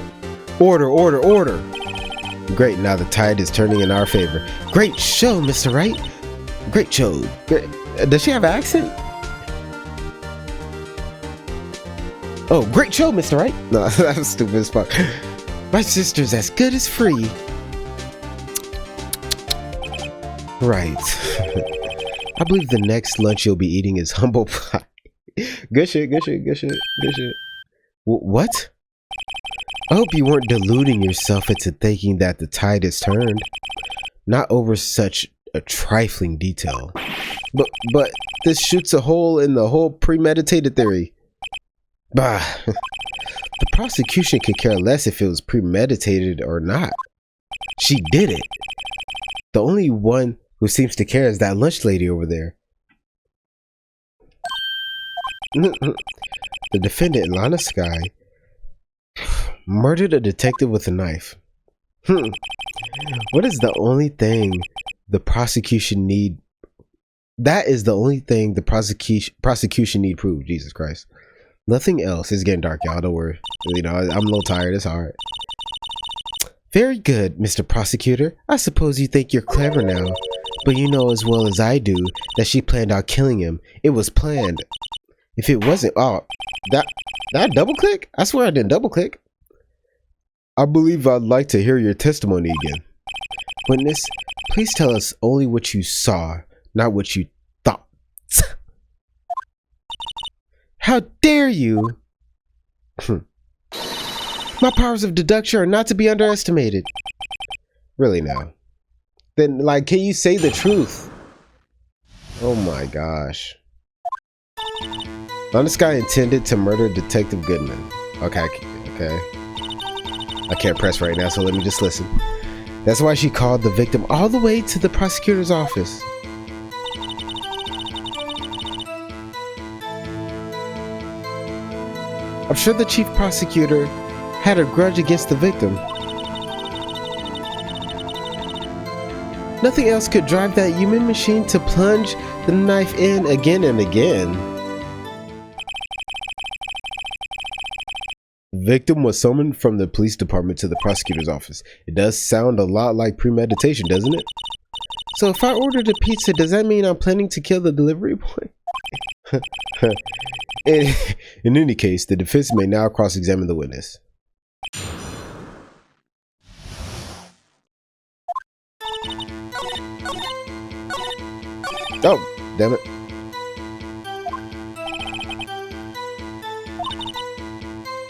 Order. Great, now the tide is turning in our favor. Great show, Mr. Wright. Great show. Does she have an accent? Oh, great show, Mr. Wright. No, that was stupid as fuck. My sister's as good as free. Right. I believe the next lunch you'll be eating is humble pie. Good shit. What? I hope you weren't deluding yourself into thinking that the tide has turned. Not over such a trifling detail. But this shoots a hole in the whole premeditated theory. Bah. The prosecution could care less if it was premeditated or not. She did it. The only one who seems to care is that lunch lady over there. The defendant, Lana Skye, murdered a detective with a knife. What is the only thing the prosecution need? That is the only thing the prosecution need prove. Jesus Christ. Nothing else. It's getting dark, y'all. Don't worry. You know, I'm a little tired. It's hard. Very good, Mr. Prosecutor. I suppose you think you're clever now. But you know as well as I do that she planned on killing him. It was planned. If it wasn't... Oh, Did I double click? I swear I didn't double click. I believe I'd like to hear your testimony again. Witness, please tell us only what you saw, not what you thought. How dare you? My powers of deduction are not to be underestimated. Really now? Then, like, can you say the truth? Oh my gosh. This guy intended to murder Detective Goodman. Okay. I can't press right now, so let me just listen. That's why she called the victim all the way to the prosecutor's office. I'm sure the chief prosecutor had a grudge against the victim. Nothing else could drive that human machine to plunge the knife in again and again. The victim was summoned from the police department to the prosecutor's office. It does sound a lot like premeditation, doesn't it? So if I ordered a pizza, does that mean I'm planning to kill the delivery boy? In any case, the defense may now cross-examine the witness. Oh, damn it.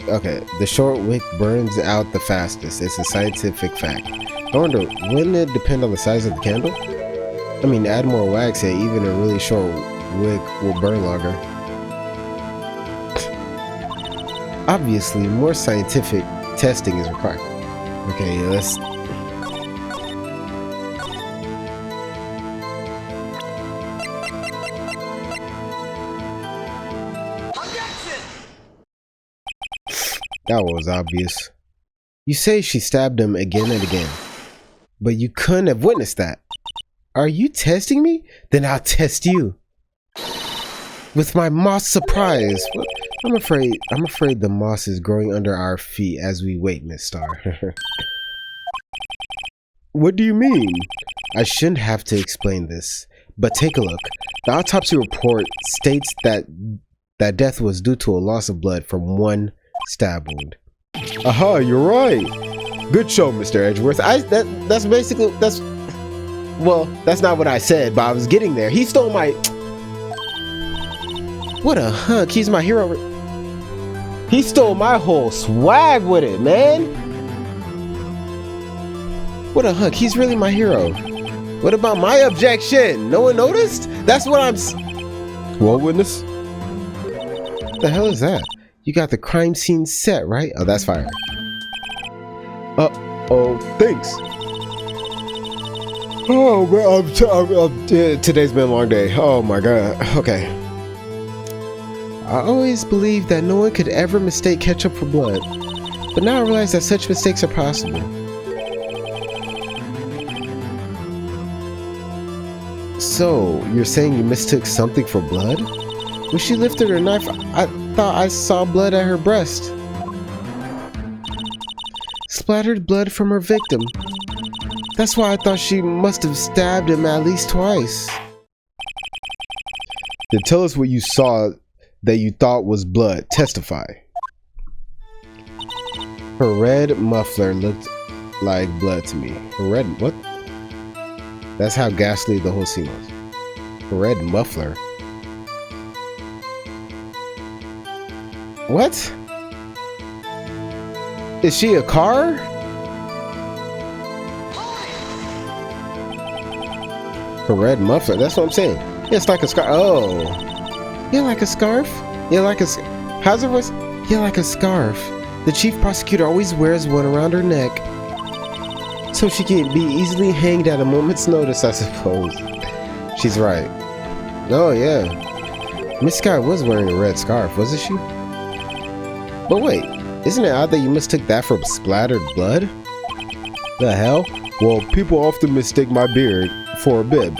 Okay, the short wick burns out the fastest. It's a scientific fact. I wonder, wouldn't it depend on the size of the candle? I mean, add more wax and even a really short wick will burn longer. Obviously, more scientific testing is required. Okay, let's... That was obvious. You say she stabbed him again and again, but you couldn't have witnessed that. Are you testing me? Then I'll test you. With my moss surprise. I'm afraid the moss is growing under our feet as we wait, Miss Star. What do you mean? I shouldn't have to explain this, but take a look. The autopsy report states that death was due to a loss of blood from one stab wound. Aha, you're right. Good show, Mr. Edgeworth. That's not what I said, but I was getting there. He stole my... What a hunk. He's my hero. He stole my whole swag with it, man. What a hunk. He's really my hero. What about my objection? No one noticed? That's what I'm... Well, witness? What the hell is that? You got the crime scene set, right? Oh, that's fire. Oh, thanks. Oh, man, today's been a long day. Oh my god. Okay. I always believed that no one could ever mistake ketchup for blood, but now I realize that such mistakes are possible. So, you're saying you mistook something for blood? When she lifted her knife, I thought I saw blood at her breast. Splattered blood from her victim. That's why I thought she must have stabbed him at least twice. Then tell us what you saw that you thought was blood. Testify. Her red muffler looked like blood to me. Her red... what? That's how ghastly the whole scene was. Her red muffler. What? Is she a car? Her red muffler, that's what I'm saying. Yeah, it's like a scarf. Oh. Yeah, like a scarf? Yeah, like a... How's her voice? Yeah, like a scarf. The chief prosecutor always wears one around her neck, so she can be easily hanged at a moment's notice, I suppose. She's right. Oh, yeah. Miss Scott was wearing a red scarf, wasn't she? But wait, isn't it odd that you mistook that for splattered blood? The hell? Well, people often mistake my beard for a bib.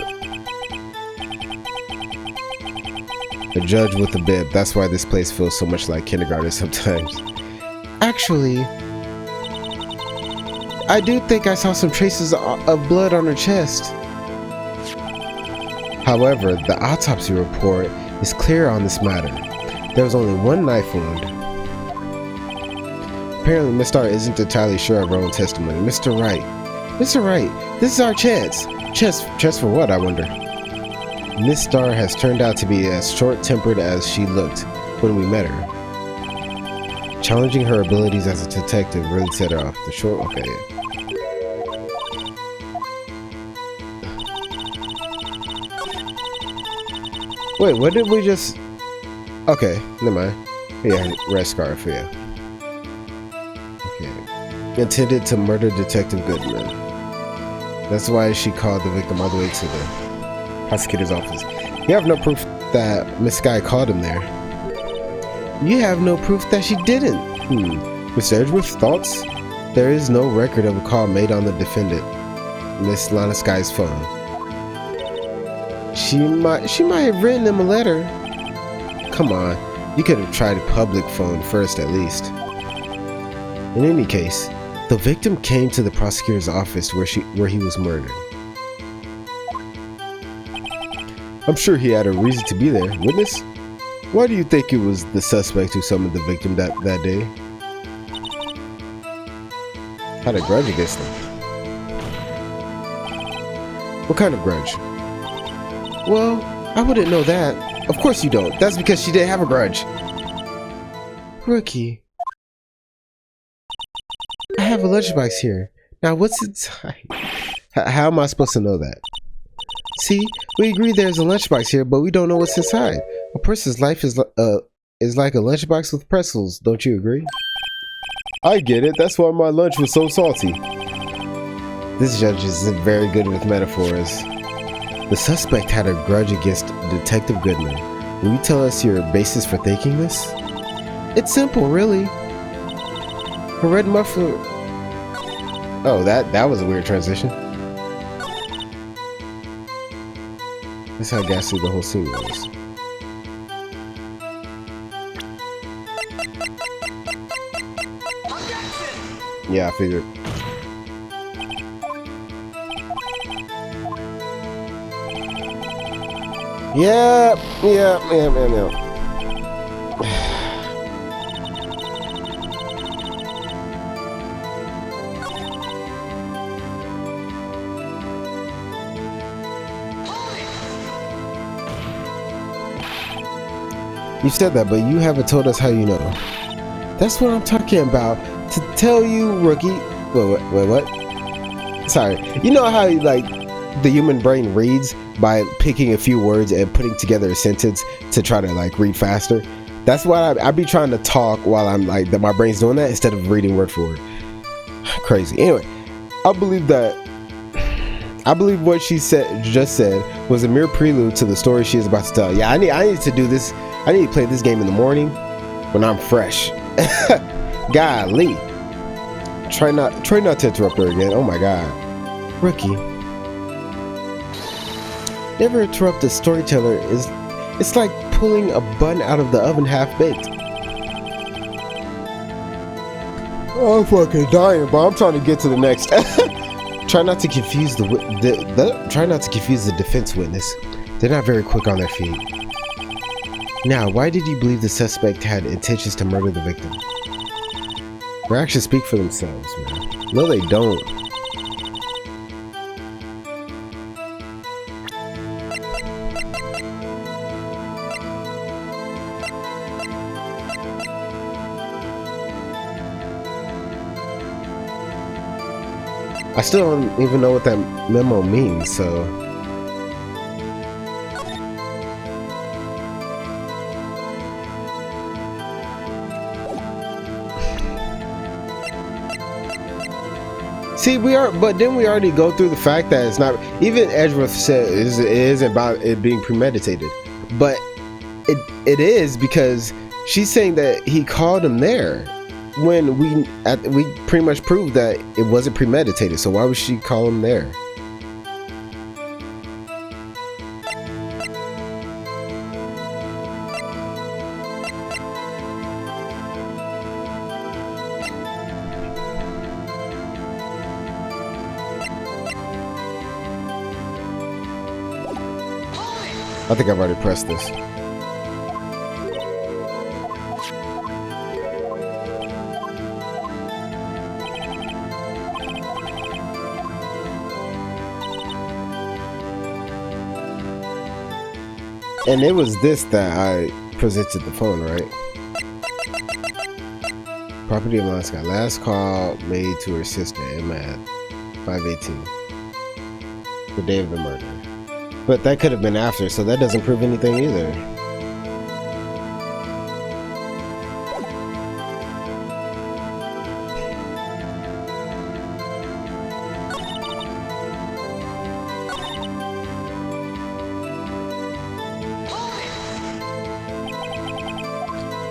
A judge with a bib. That's why this place feels so much like kindergarten sometimes. Actually, I do think I saw some traces of blood on her chest. However, the autopsy report is clear on this matter. There was only one knife wound. Apparently, Miss Starr isn't entirely sure of her own testimony. Mr. Wright. Mr. Wright, this is our chance. Chance for what, I wonder? Miss Starr has turned out to be as short-tempered as she looked when we met her. Challenging her abilities as a detective really set her off. The short... Okay, yeah. Wait, what did we just... Okay, never mind. Yeah, red scarf, yeah. Okay. Intended to murder Detective Goodman. That's why she called the victim all the way to the prosecutor's office. You have no proof that Miss Sky called him there. You have no proof that she didn't. Mr. Edgeworth's thoughts? There is no record of a call made on the defendant, Miss Lana Sky's phone. She might have written him a letter. Come on, you could have tried a public phone first at least. In any case, the victim came to the prosecutor's office where he was murdered. I'm sure he had a reason to be there. Witness? Why do you think it was the suspect who summoned the victim that day? Had a grudge against them. What kind of grudge? Well, I wouldn't know that. Of course you don't. That's because she didn't have a grudge. Rookie. I have a lunchbox here. Now what's inside? How am I supposed to know that? See, we agree there's a lunchbox here, but we don't know what's inside. A person's life is like a lunchbox with pretzels, don't you agree? I get it. That's why my lunch was so salty. This judge isn't very good with metaphors. The suspect had a grudge against Detective Goodman. Will you tell us your basis for thinking this? It's simple, really. Her red muffler... Oh, that was a weird transition. That's how ghastly the whole scene was. Yeah, I figured. Yeah. You said that, but you haven't told us how you know. That's what I'm talking about. To tell you, rookie. Wait, what? Sorry. You know how like the human brain reads by picking a few words and putting together a sentence to try to like read faster? That's why I be trying to talk while I'm like that. My brain's doing that instead of reading word for word. Crazy. Anyway, I believe what she just said was a mere prelude to the story she is about to tell. Yeah, I need to do this. I need to play this game in the morning when I'm fresh. Golly. Try not to interrupt her again. Oh my god. Rookie. Never interrupt a storyteller. It's like pulling a bun out of the oven half baked. Oh, I'm fucking dying, bro. I'm trying to get to the next. Try not to confuse try not to confuse the defense witness. They're not very quick on their feet. Now, why did you believe the suspect had intentions to murder the victim? Their actions speak for themselves, man. No, they don't. I still don't even know what that memo means, so... See, but then we already go through the fact that it's not, even Edgeworth said it isn't about it being premeditated, but it is, because she's saying that he called him there when we pretty much proved that it wasn't premeditated. So why would she call him there? I think I've already pressed this. And it was this that I presented the phone, right? Property of Moscow. Last call made to her sister, Emma, at 5:18. The day of the murder. But that could have been after, so that doesn't prove anything either.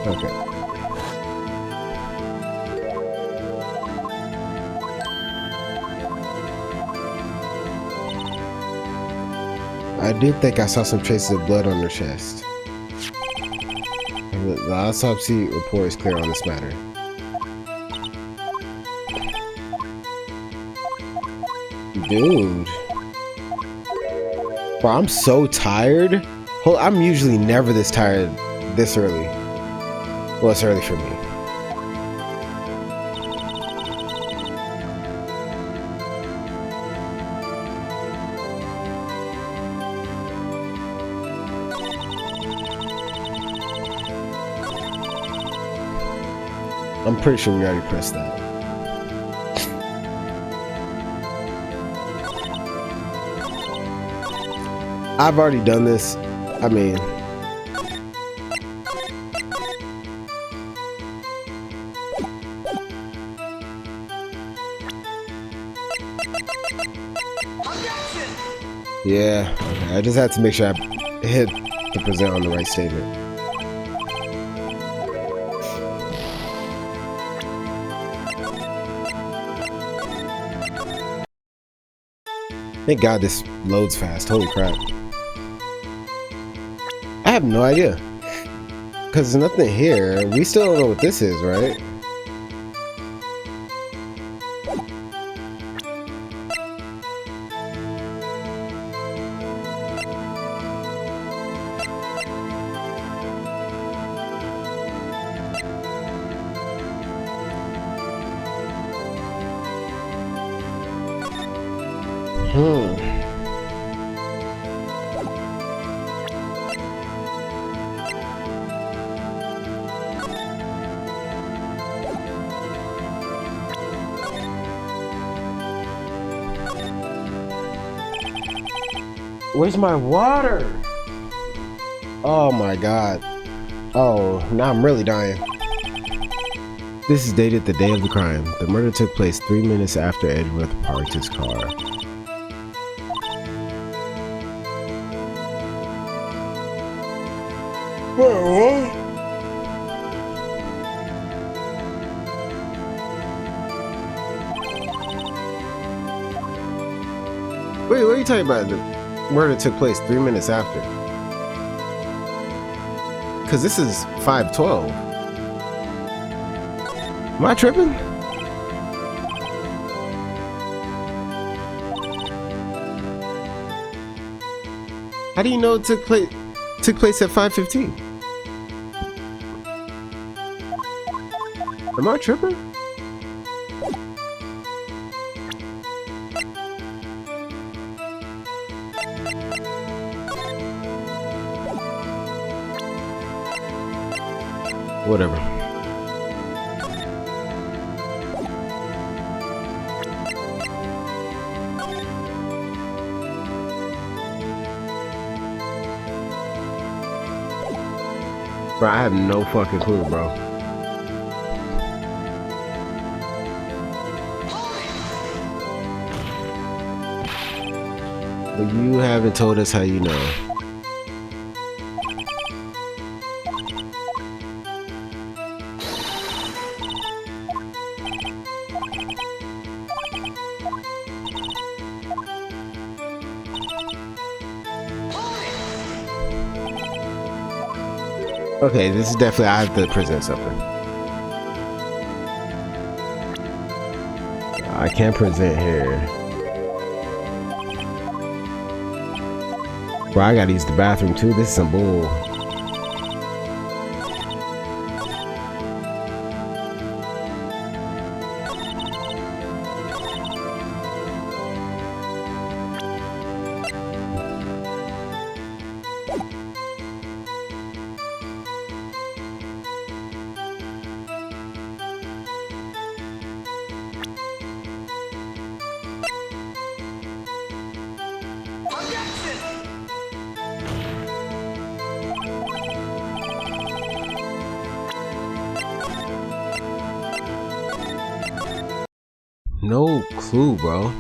Okay. I do think I saw some traces of blood on her chest. The autopsy report is clear on this matter. Dude. Bro, I'm so tired. I'm usually never this tired this early. Well, it's early for me. I'm pretty sure we already pressed that. I've already done this. I mean... Yeah, okay. I just had to make sure I hit the present on the right statement. Thank God this loads fast. Holy crap. I have no idea. Because there's nothing here. We still don't know what this is, right? Where's my water? Oh my god. Oh, now I'm really dying. This is dated the day of the crime. The murder took place 3 minutes after Edgeworth parked his car. Wait, what are you talking about? The murder took place 3 minutes after. Cause this is 5:12. Am I tripping? How do you know it took place at 5:15? Am I tripping? Whatever. Bro, I have no fucking clue, bro. But you haven't told us how you know. Okay, this is definitely, I have to present something. I can't present here. Bro, I gotta use the bathroom too. This is some bull. No clue, bro.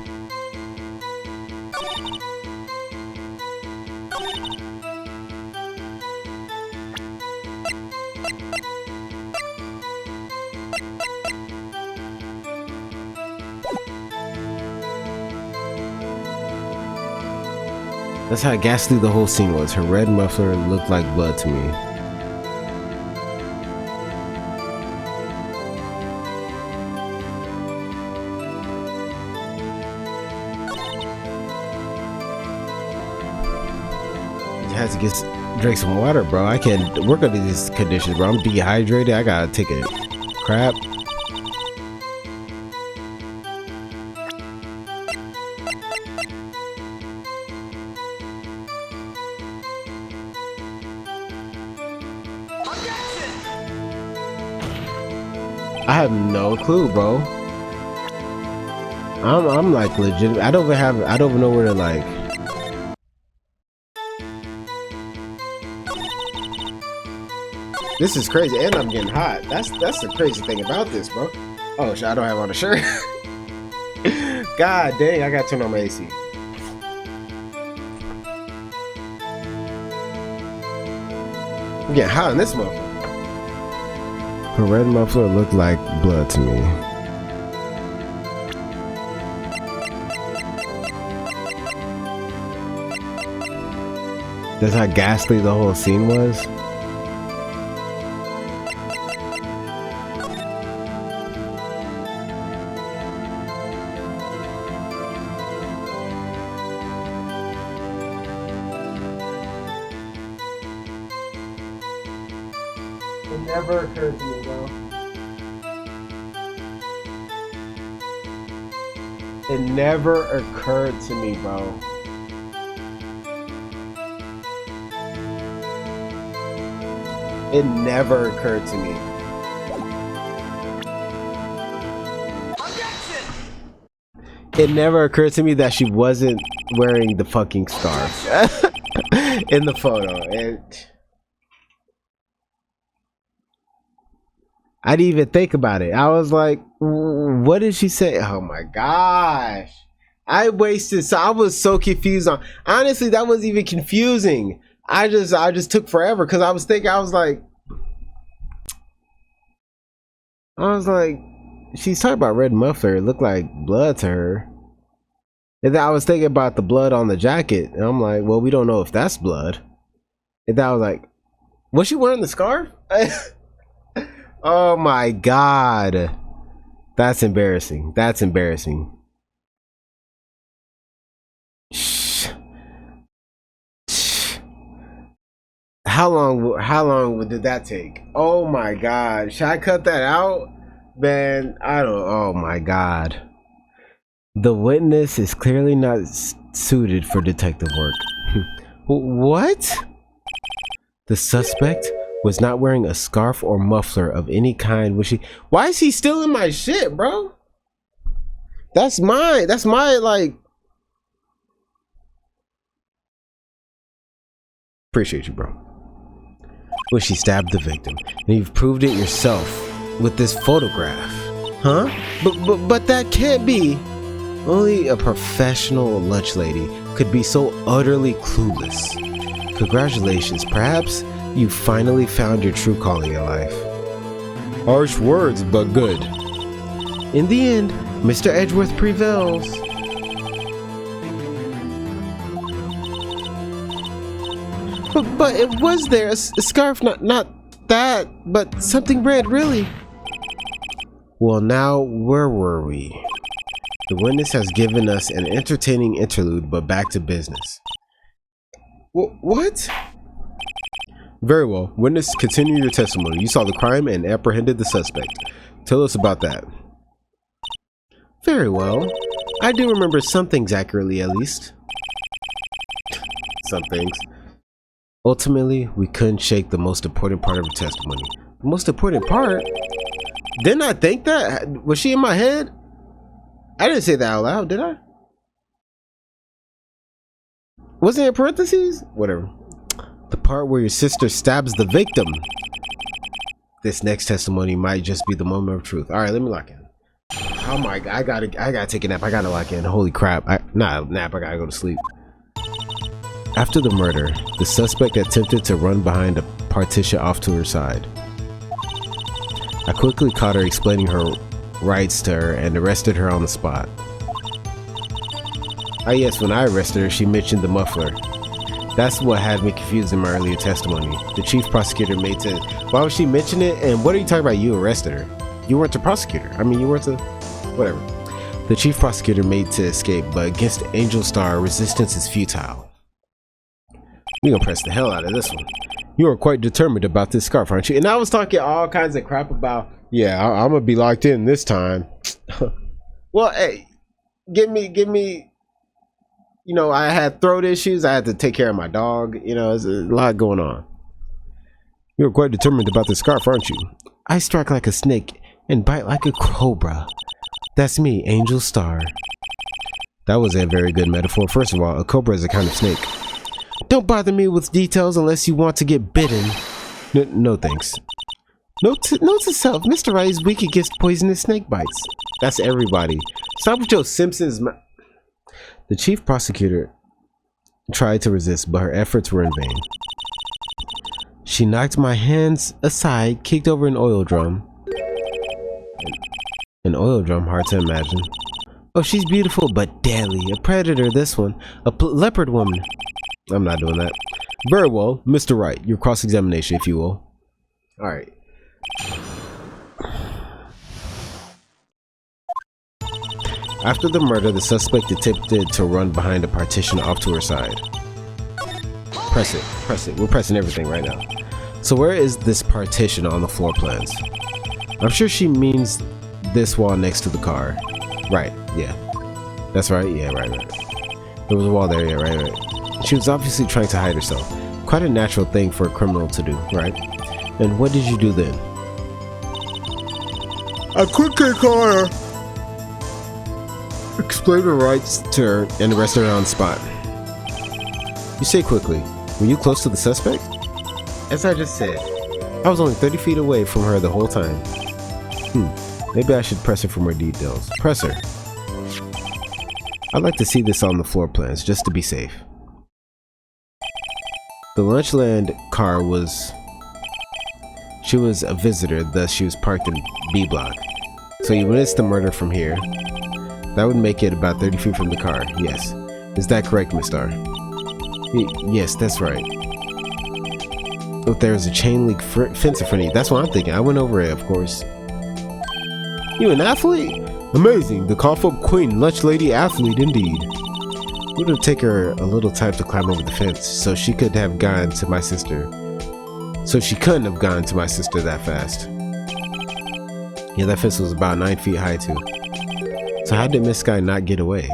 That's how ghastly the whole scene was. Her red muffler looked like blood to me. You have to drink some water, bro. I can't work under these conditions, bro. I'm dehydrated. I gotta take a crap. I have no clue, bro. I'm like legit. I don't even know where to like. This is crazy, and I'm getting hot. That's the crazy thing about this, bro. Oh shit, I don't have on a shirt. God dang, I gotta turn on my AC. I'm getting hot in this motherfucker. Her red muffler looked like blood to me. That's how ghastly the whole scene was. It never occurred to me, bro. It never occurred to me, bro. It never occurred to me. It never occurred to me that she wasn't wearing the fucking scarf in the photo. I didn't even think about it. I was like, what did she say? Oh my gosh. I was so confused on, honestly, that wasn't even confusing. I just took forever because I was like, she's talking about red muffler. It looked like blood to her. And then I was thinking about the blood on the jacket. And I'm like, well, we don't know if that's blood. And then I was like, was she wearing the scarf? Oh my God. That's embarrassing. That's embarrassing. Shh. How long did that take? Oh my God. Should I cut that out? Man, oh my God. The witness is clearly not suited for detective work. What? The suspect was not wearing a scarf or muffler of any kind. Why is he still in my shit, bro? That's my like. Appreciate you, bro. Well, she stabbed the victim, and you've proved it yourself with this photograph, huh? But that can't be. Only a professional lunch lady could be so utterly clueless. Congratulations, perhaps you finally found your true calling in life. Harsh words, but good. In the end, Mr. Edgeworth prevails. But it was there, a scarf, not that, but something red, really. Well, now, where were we? The witness has given us an entertaining interlude, but back to business. What? Very well. Witness, continue your testimony. You saw the crime and apprehended the suspect. Tell us about that. Very well. I do remember some things accurately, at least. Some things. Ultimately, we couldn't shake the most important part of her testimony. The most important part? Didn't I think that? Was she in my head? I didn't say that out loud, did I? Was it in parentheses? Whatever. The part where your sister stabs the victim. This next testimony might just be the moment of truth. Alright, let me lock in. Oh my god, I gotta take a nap. I gotta lock in. Holy crap. Not a nap, I gotta go to sleep. After the murder, the suspect attempted to run behind a partition off to her side. I quickly caught her explaining her rights to her and arrested her on the spot. Ah yes, when I arrested her, she mentioned the muffler. That's what had me confused in my earlier testimony. The chief prosecutor made to... Why would she mention it? And what are you talking about? You arrested her. You weren't the prosecutor. I mean, you weren't the... Whatever. The chief prosecutor made to escape, but against Angel Star, resistance is futile. We gonna press the hell out of this one. You are quite determined about this scarf, aren't you? And I was talking all kinds of crap about, yeah, I'm gonna be locked in this time. Well, hey, give me. You know, I had throat issues. I had to take care of my dog. You know, there's a lot going on. You're quite determined about this scarf, aren't you? I strike like a snake and bite like a cobra. That's me, Angel Star. That was a very good metaphor. First of all, a cobra is a kind of snake. Don't bother me with details unless you want to get bitten. No thanks. Note to self, Mr. Wright is weak against poisonous snake bites. That's everybody. Stop with Joe Simpson's The chief prosecutor tried to resist, but her efforts were in vain. She knocked my hands aside, kicked over an oil drum. An oil drum, hard to imagine. Oh, she's beautiful, but deadly. A predator, this one. A leopard woman. I'm not doing that. Very well, Mr. Wright. Your cross-examination, if you will. Alright. After the murder, the suspect attempted to run behind a partition off to her side. Press it. Press it. We're pressing everything right now. So where is this partition on the floor plans? I'm sure she means this wall next to the car. Right, yeah. That's right, yeah, right. There was a wall there, yeah, right. She was obviously trying to hide herself. Quite a natural thing for a criminal to do, right? And what did you do then? I quickly caught her. Explained her rights to her and arrested her on the spot. You say quickly. Were you close to the suspect? As I just said, I was only 30 feet away from her the whole time. Maybe I should press her for more details. Press her. I'd like to see this on the floor plans, just to be safe. The Lunchland car was... She was a visitor, thus she was parked in B block. So you witnessed the murder from here. That would make it about 30 feet from the car, yes. Is that correct, Miss Star? Yes, that's right. Oh, there's a chain link fence in front of you. That's what I'm thinking. I went over it, of course. You an athlete? Amazing. The Confab Queen, lunch lady athlete indeed. It would have taken her a little time to climb over the fence, so she could have gone to my sister. So she couldn't have gone to my sister that fast. Yeah, that fence was about 9 feet high too. So how did Miss Sky not get away?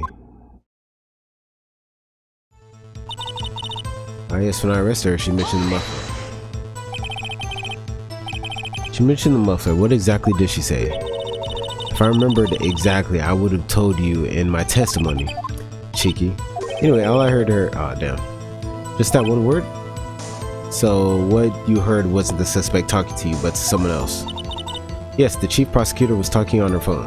Ah yes, when I arrested her, she mentioned the muffler. She mentioned the muffler. What exactly did she say? If I remembered exactly, I would have told you in my testimony. Cheeky. Anyway, all I heard her... Oh, damn. Just that one word? So what you heard wasn't the suspect talking to you, but to someone else. Yes, the chief prosecutor was talking on her phone.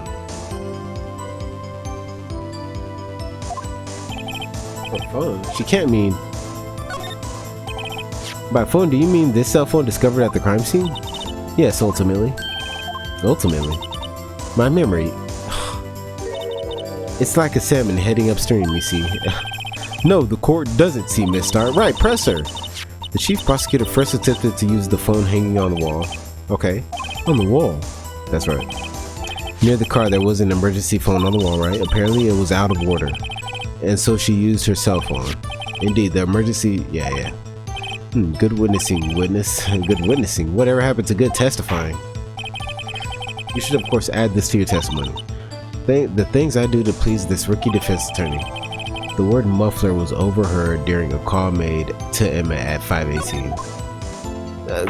Her phone? She can't mean... By phone, do you mean this cell phone discovered at the crime scene? Yes, ultimately. Ultimately? My memory... It's like a salmon heading upstream, you see. No, the court doesn't see Miss Star. Right, press her. The chief prosecutor first attempted to use the phone hanging on the wall. Okay, on the wall. That's right. Near the car, there was an emergency phone on the wall, right? Apparently, it was out of order. And so she used her cell phone. Indeed, the emergency... Yeah. Good witnessing, witness. Good witnessing. Whatever happened to good testifying? You should, of course, add this to your testimony. The things I do to please this rookie defense attorney. The word muffler was overheard during a call made to Emma at 5:18.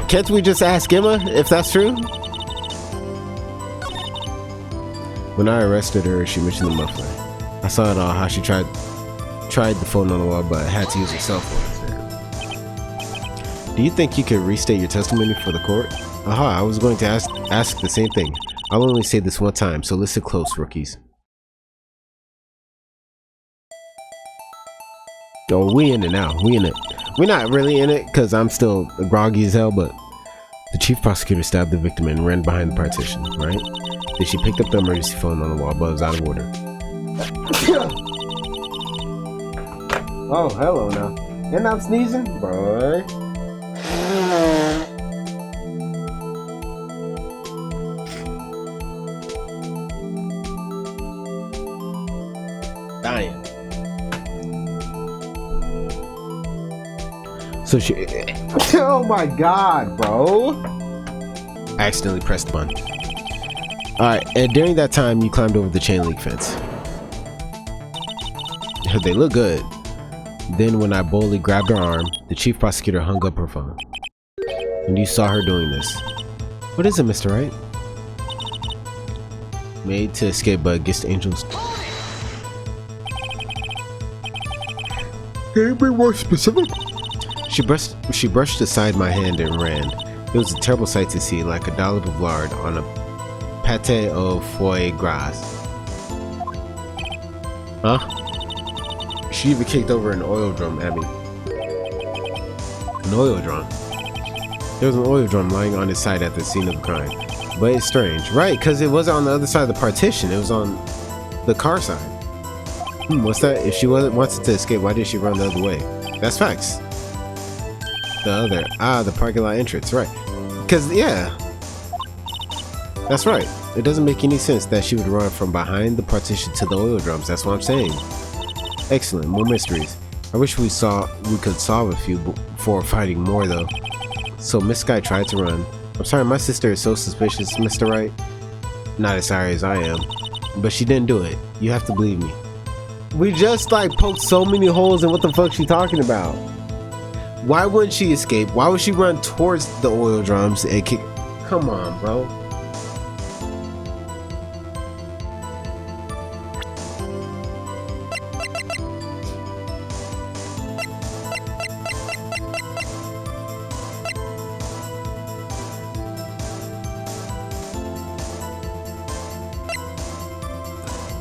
Can't we just ask Emma if that's true? When I arrested her, she mentioned the muffler. I saw it all, how she tried the phone on the wall, but had to use her cell phone instead. Do you think you could restate your testimony for the court? Aha, I was going to ask the same thing. I'll only say this one time, so listen close, rookies. Oh, we in it now. We in it. We're not really in it because I'm still groggy as hell, but the chief prosecutor stabbed the victim and ran behind the partition, right? Then she picked up the emergency phone on the wall, but it was out of order. Oh, hello now. And I'm sneezing, boy. Dying. So she... Oh my god, bro. I accidentally pressed the button. Alright, and during that time, you climbed over the chain link fence. They look good. Then when I boldly grabbed her arm, the chief prosecutor hung up her phone. And you saw her doing this. What is it, Mr. Wright? Made to escape but against angels. Can you be more specific? She brushed aside my hand and ran. It was a terrible sight to see, like a dollop of lard on a pate au foie gras. Huh? She even kicked over an oil drum at me. An oil drum? There was an oil drum lying on its side at the scene of the crime. But it's strange. Right, because it wasn't on the other side of the partition. It was on the car side. What's that? If she wanted to escape, why did she run the other way? That's facts. The parking lot entrance, right. Because, yeah. That's right. It doesn't make any sense that she would run from behind the partition to the oil drums. That's what I'm saying. Excellent. More mysteries. I wish we could solve a few before fighting more, though. So Miss Sky tried to run. I'm sorry, my sister is so suspicious, Mr. Wright. Not as sorry as I am. But she didn't do it. You have to believe me. We just, like, poked so many holes in what the fuck she talking about. Why wouldn't she escape? Why would she run towards the oil drums and kick? Come on, bro.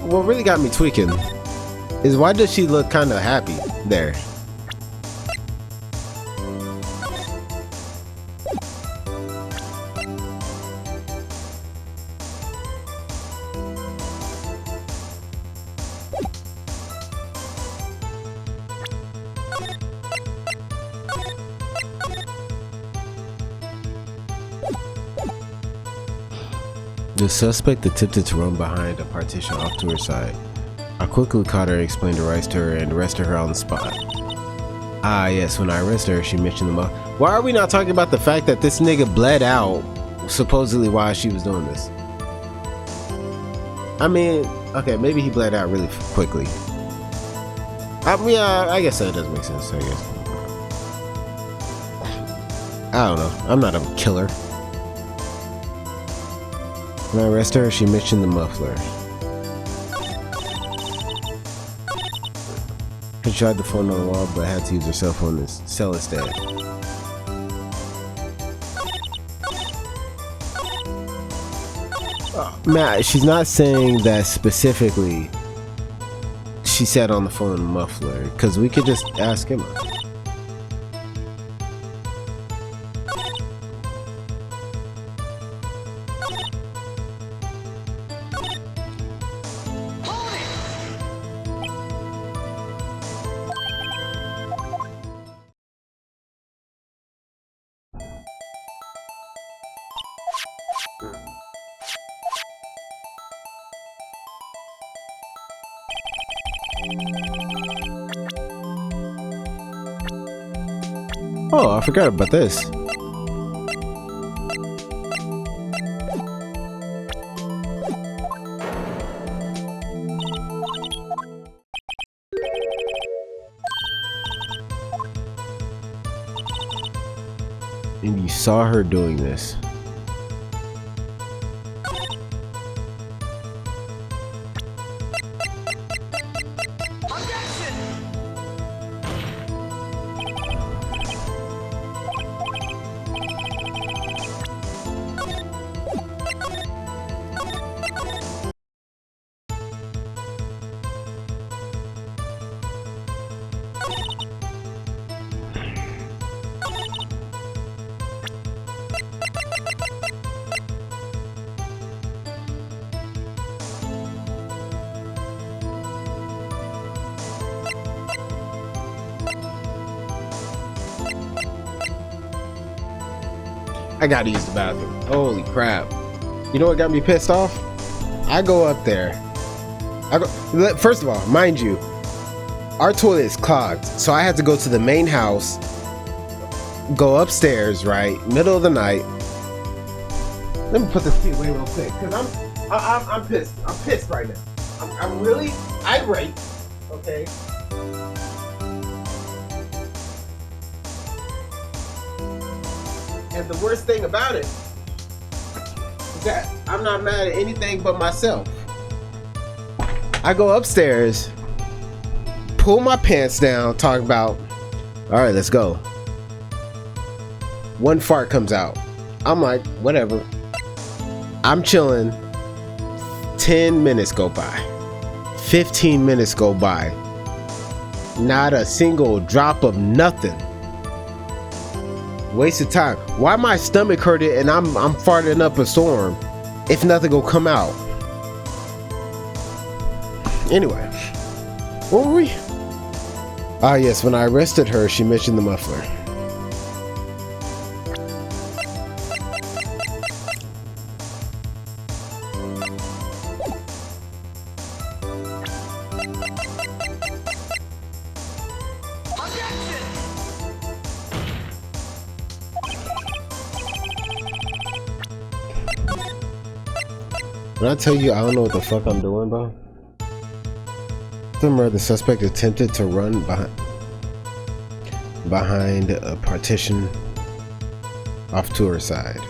What really got me tweaking is why does she look kind of happy there? The suspect attempted to run behind a partition off to her side. I quickly caught her and explained the rights to her and arrested her on the spot. Ah yes, when I arrested her, she mentioned the Why are we not talking about the fact that this nigga bled out, supposedly while she was doing this? I mean, okay, maybe he bled out really quickly. I guess that does make sense, I guess. I don't know, I'm not a killer. When I arrested her, she mentioned the muffler. She tried the phone on the wall, but had to use her cell phone to sell instead. Matt, she's not saying that specifically she said on the phone muffler, because we could just ask him. Oh, I forgot about this. And you saw her doing this. I gotta use the bathroom. Holy crap. You know what got me pissed off? I go up there. First of all, mind you, our toilet is clogged. So I had to go to the main house, go upstairs, right? Middle of the night. Let me put this key away real quick, because I'm pissed. I'm pissed right now. I'm really irate, okay? And the worst thing about it is that I'm not mad at anything but myself. I go upstairs, pull my pants down, talk about, all right, let's go. One fart comes out. I'm like, whatever. I'm chilling. 10 minutes go by. 15 minutes go by. Not a single drop of nothing. Waste of time. Why my stomach hurting and I'm farting up a storm if nothing will come out? Anyway, where were we? Ah, yes, when I arrested her, she mentioned the muffler. When I tell you I don't know what the fuck I'm doing, bro. Remember, the suspect attempted to run behind a partition off to her side.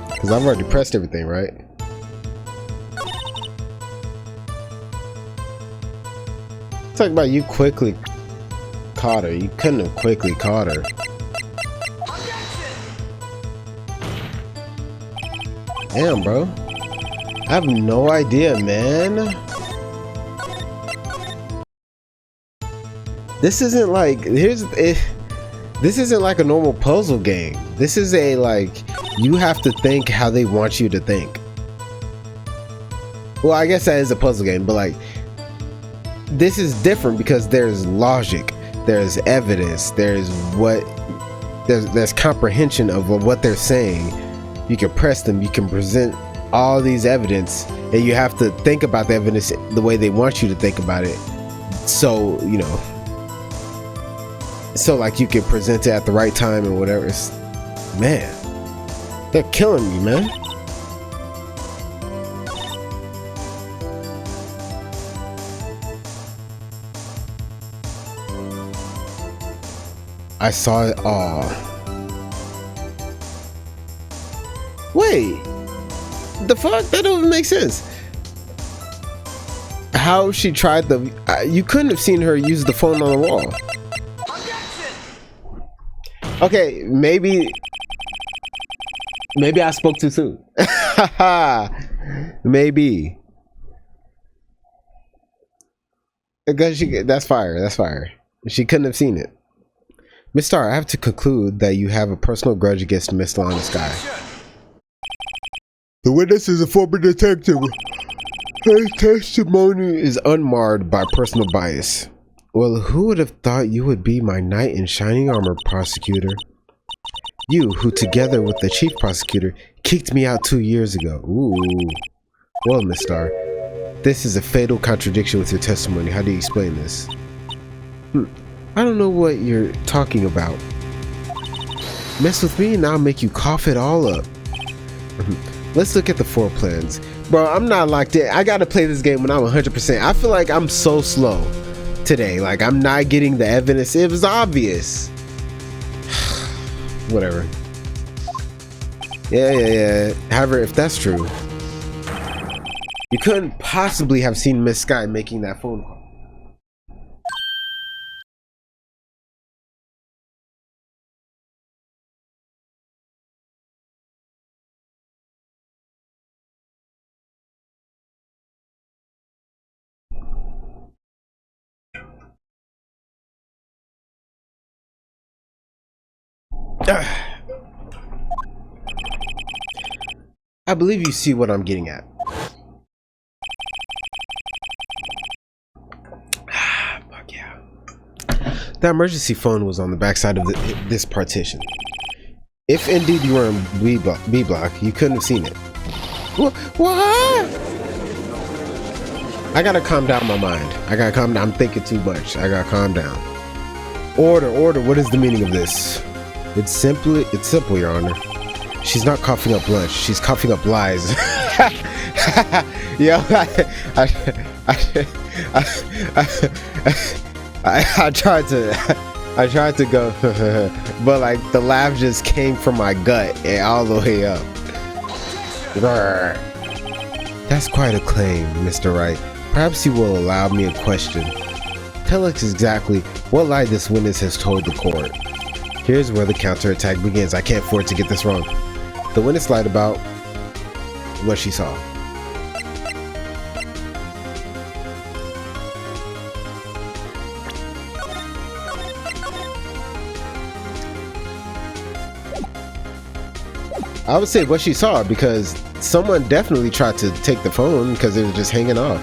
Because I've already pressed everything, right? Talk about you quickly caught her. You couldn't have quickly caught her. Damn, bro. I have no idea, man. This isn't like this isn't like a normal puzzle game. This is a like you have to think how they want you to think. Well, I guess that is a puzzle game, but like this is different because there's logic, there's evidence, there's comprehension of what they're saying. You can press them, you can present all these evidence, and you have to think about the evidence the way they want you to think about it. So, you know, so like you can present it at the right time and whatever. Man, they're killing me, man. I saw it all. Wait, the fuck? That don't make sense. How she tried you couldn't have seen her use the phone on the wall. Okay, maybe I spoke too soon. Maybe. Because that's fire. That's fire. She couldn't have seen it. Miss Star, I have to conclude that you have a personal grudge against Miss Lana Sky. The witness is a former detective. Her testimony is unmarred by personal bias. Well, who would have thought you would be my knight in shining armor, prosecutor? You, who together with the chief prosecutor, kicked me out 2 years ago. Ooh. Well, Miss Star, this is a fatal contradiction with your testimony. How do you explain this? I don't know what you're talking about. Mess with me and I'll make you cough it all up. Let's look at the floor plans. Bro, I'm not locked in. I gotta play this game when I'm 100%. I feel like I'm so slow today. Like, I'm not getting the evidence. It was obvious. Whatever. Yeah. However, if that's true, you couldn't possibly have seen Miss Sky making that phone call. I believe you see what I'm getting at. Fuck yeah. The emergency phone was on the backside of this partition. If indeed you were in B block, you couldn't have seen it. What? I gotta calm down my mind. I gotta calm down. I'm thinking too much. I gotta calm down. Order. What is the meaning of this? It's simple, Your Honor. She's not coughing up lunch. She's coughing up lies. Yo, I tried to go, but like the laugh just came from my gut and all the way up. That's quite a claim, Mr. Wright. Perhaps you will allow me a question. Tell us exactly what lie this witness has told the court. Here's where the counterattack begins. I can't afford to get this wrong. The witness lied about what she saw. I would say what she saw, because someone definitely tried to take the phone because it was just hanging off.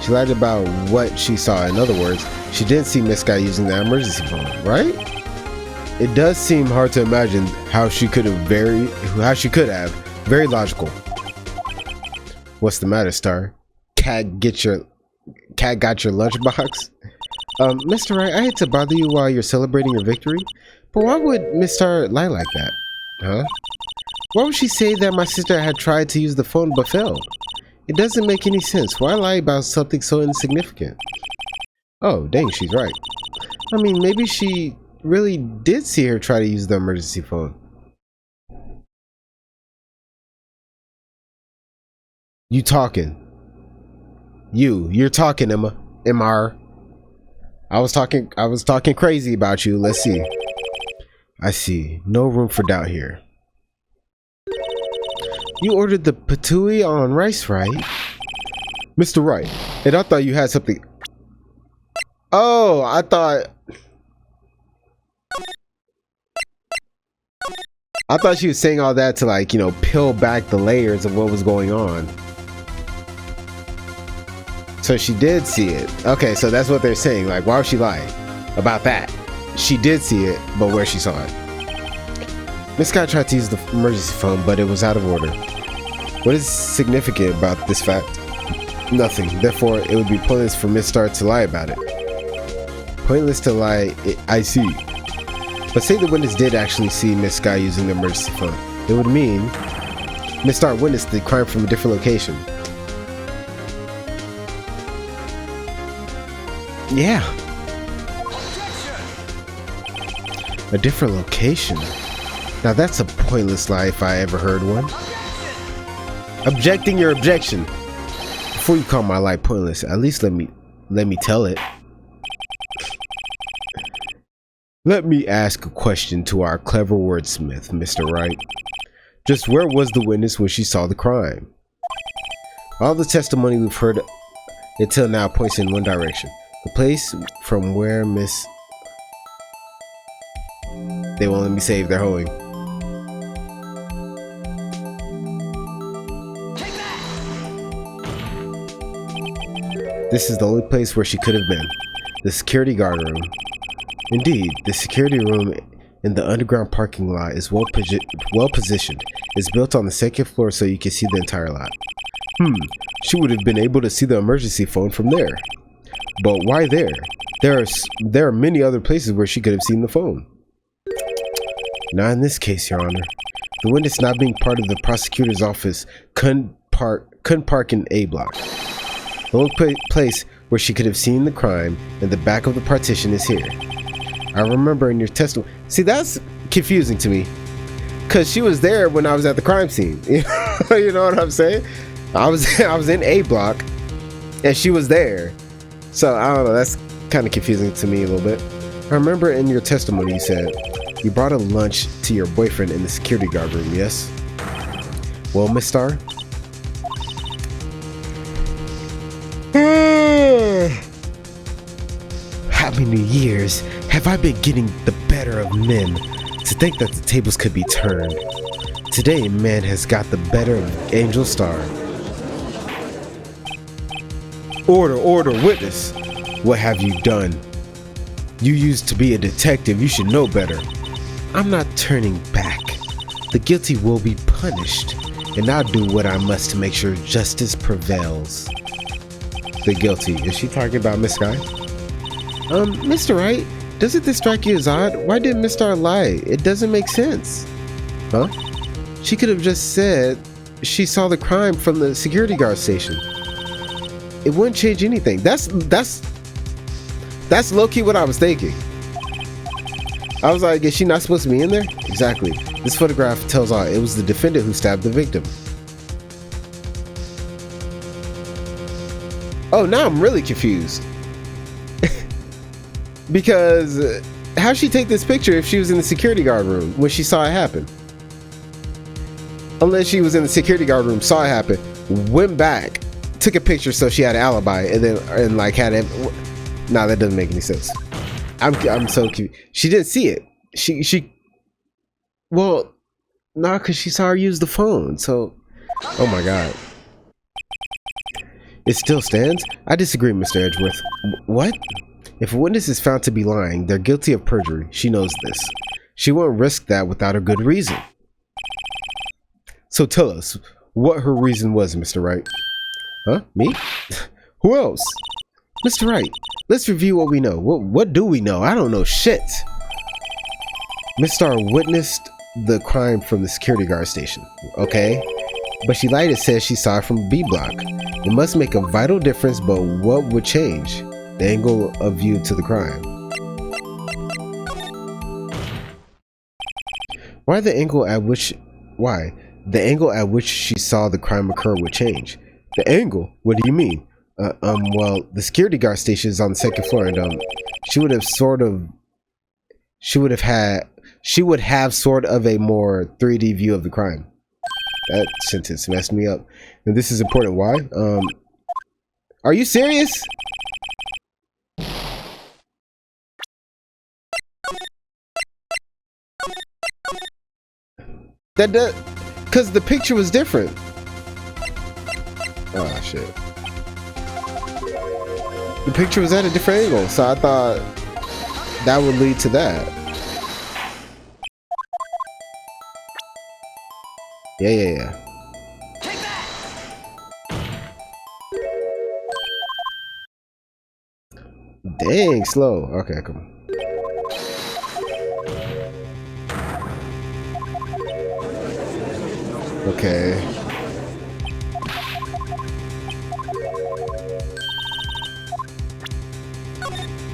She lied about what she saw. In other words, she didn't see Miss Guy using the emergency phone, right? It does seem hard to imagine how she could have. Very logical. What's the matter, Star? Cat got your lunchbox? Mr. Wright, I hate to bother you while you're celebrating your victory, but why would Miss Star lie like that? Huh? Why would she say that my sister had tried to use the phone but failed? It doesn't make any sense. Why lie about something so insignificant? Oh, dang, she's right. I mean, maybe she really did see her try to use the emergency phone. You talking. You're talking, Emma. MR. I was talking crazy about you. Let's see. I see. No room for doubt here. You ordered the patooey on rice, right? Mr. Wright, and I thought you had something. Oh, I thought she was saying all that to, like, you know, peel back the layers of what was going on. So she did see it. Okay, so that's what they're saying. Like, why would she lie about that? She did see it, but where she saw it. Miss Scott tried to use the emergency phone, but it was out of order. What is significant about this fact? Nothing. Therefore, it would be pointless for Miss Star to lie about it. Pointless to lie, I see. But say the witness did actually see Miss Sky using the emergency phone. It would mean Miss Star witnessed the crime from a different location. Yeah. A different location. Now that's a pointless lie if I ever heard one. Objecting your objection. Before you call my lie pointless, at least let me tell it. Let me ask a question to our clever wordsmith, Mr. Wright. Just where was the witness when she saw the crime? All the testimony we've heard until now points in one direction. The place from where Miss... They won't let me save their hoeing. This is the only place where she could have been. The security guard room. Indeed, the security room in the underground parking lot is well positioned. It's built on the second floor so you can see the entire lot. She would have been able to see the emergency phone from there. But why there? There are many other places where she could have seen the phone. Not in this case, Your Honor. The witness, not being part of the prosecutor's office, couldn't park in A block. The only place where she could have seen the crime in the back of the partition is here. I remember in your testimony. See, that's confusing to me, because she was there when I was at the crime scene. You know what I'm saying? I was in A block, and she was there. So I don't know. That's kind of confusing to me a little bit. I remember in your testimony you said you brought a lunch to your boyfriend in the security guard room. Yes. Well, Miss Star. How many years have I been getting the better of men to think that the tables could be turned? today man has got the better of Angel Star. Order, witness. What have you done? You used to be a detective, you should know better. I'm not turning back. The guilty will be punished, and I'll do what I must to make sure justice prevails. The guilty, is she talking about Miss Sky? Mr. Wright, doesn't this strike you as odd? Why did Miss Star lie? It doesn't make sense. Huh? She could have just said she saw the crime from the security guard station. It wouldn't change anything. That's low-key what I was thinking. I was like, is she not supposed to be in there? Exactly. This photograph tells all. It was the defendant who stabbed the victim. Oh, now I'm really confused. Because how'd she take this picture if she was in the security guard room when she saw it happen? Unless she was in the security guard room, saw it happen, went back, took a picture so she had an alibi, and like had it. Nah, that doesn't make any sense. I'm so cute. She didn't see it. Well, nah, because she saw her use the phone. So, oh my god. It still stands? I disagree, Mr. Edgeworth. What? If a witness is found to be lying, they're guilty of perjury. She knows this. She won't risk that without a good reason. So tell us what her reason was, Mr. Wright. Huh? Me? Who else? Mr. Wright, let's review what we know. What do we know? I don't know shit. Miss Star witnessed the crime from the security guard station. Okay. But she lied and says she saw it from B block. It must make a vital difference, but what would change? The angle of view to the crime. Why the angle at which she saw the crime occur would change? The angle? What do you mean? Well, the security guard station is on the second floor, and she would have sort of a more 3D view of the crime. That sentence messed me up. And this is important. Why? Are you serious? That does, because the picture was different. Oh shit. The picture was at a different angle, so I thought that would lead to that. Yeah. Dang, slow. Okay, come on. Okay.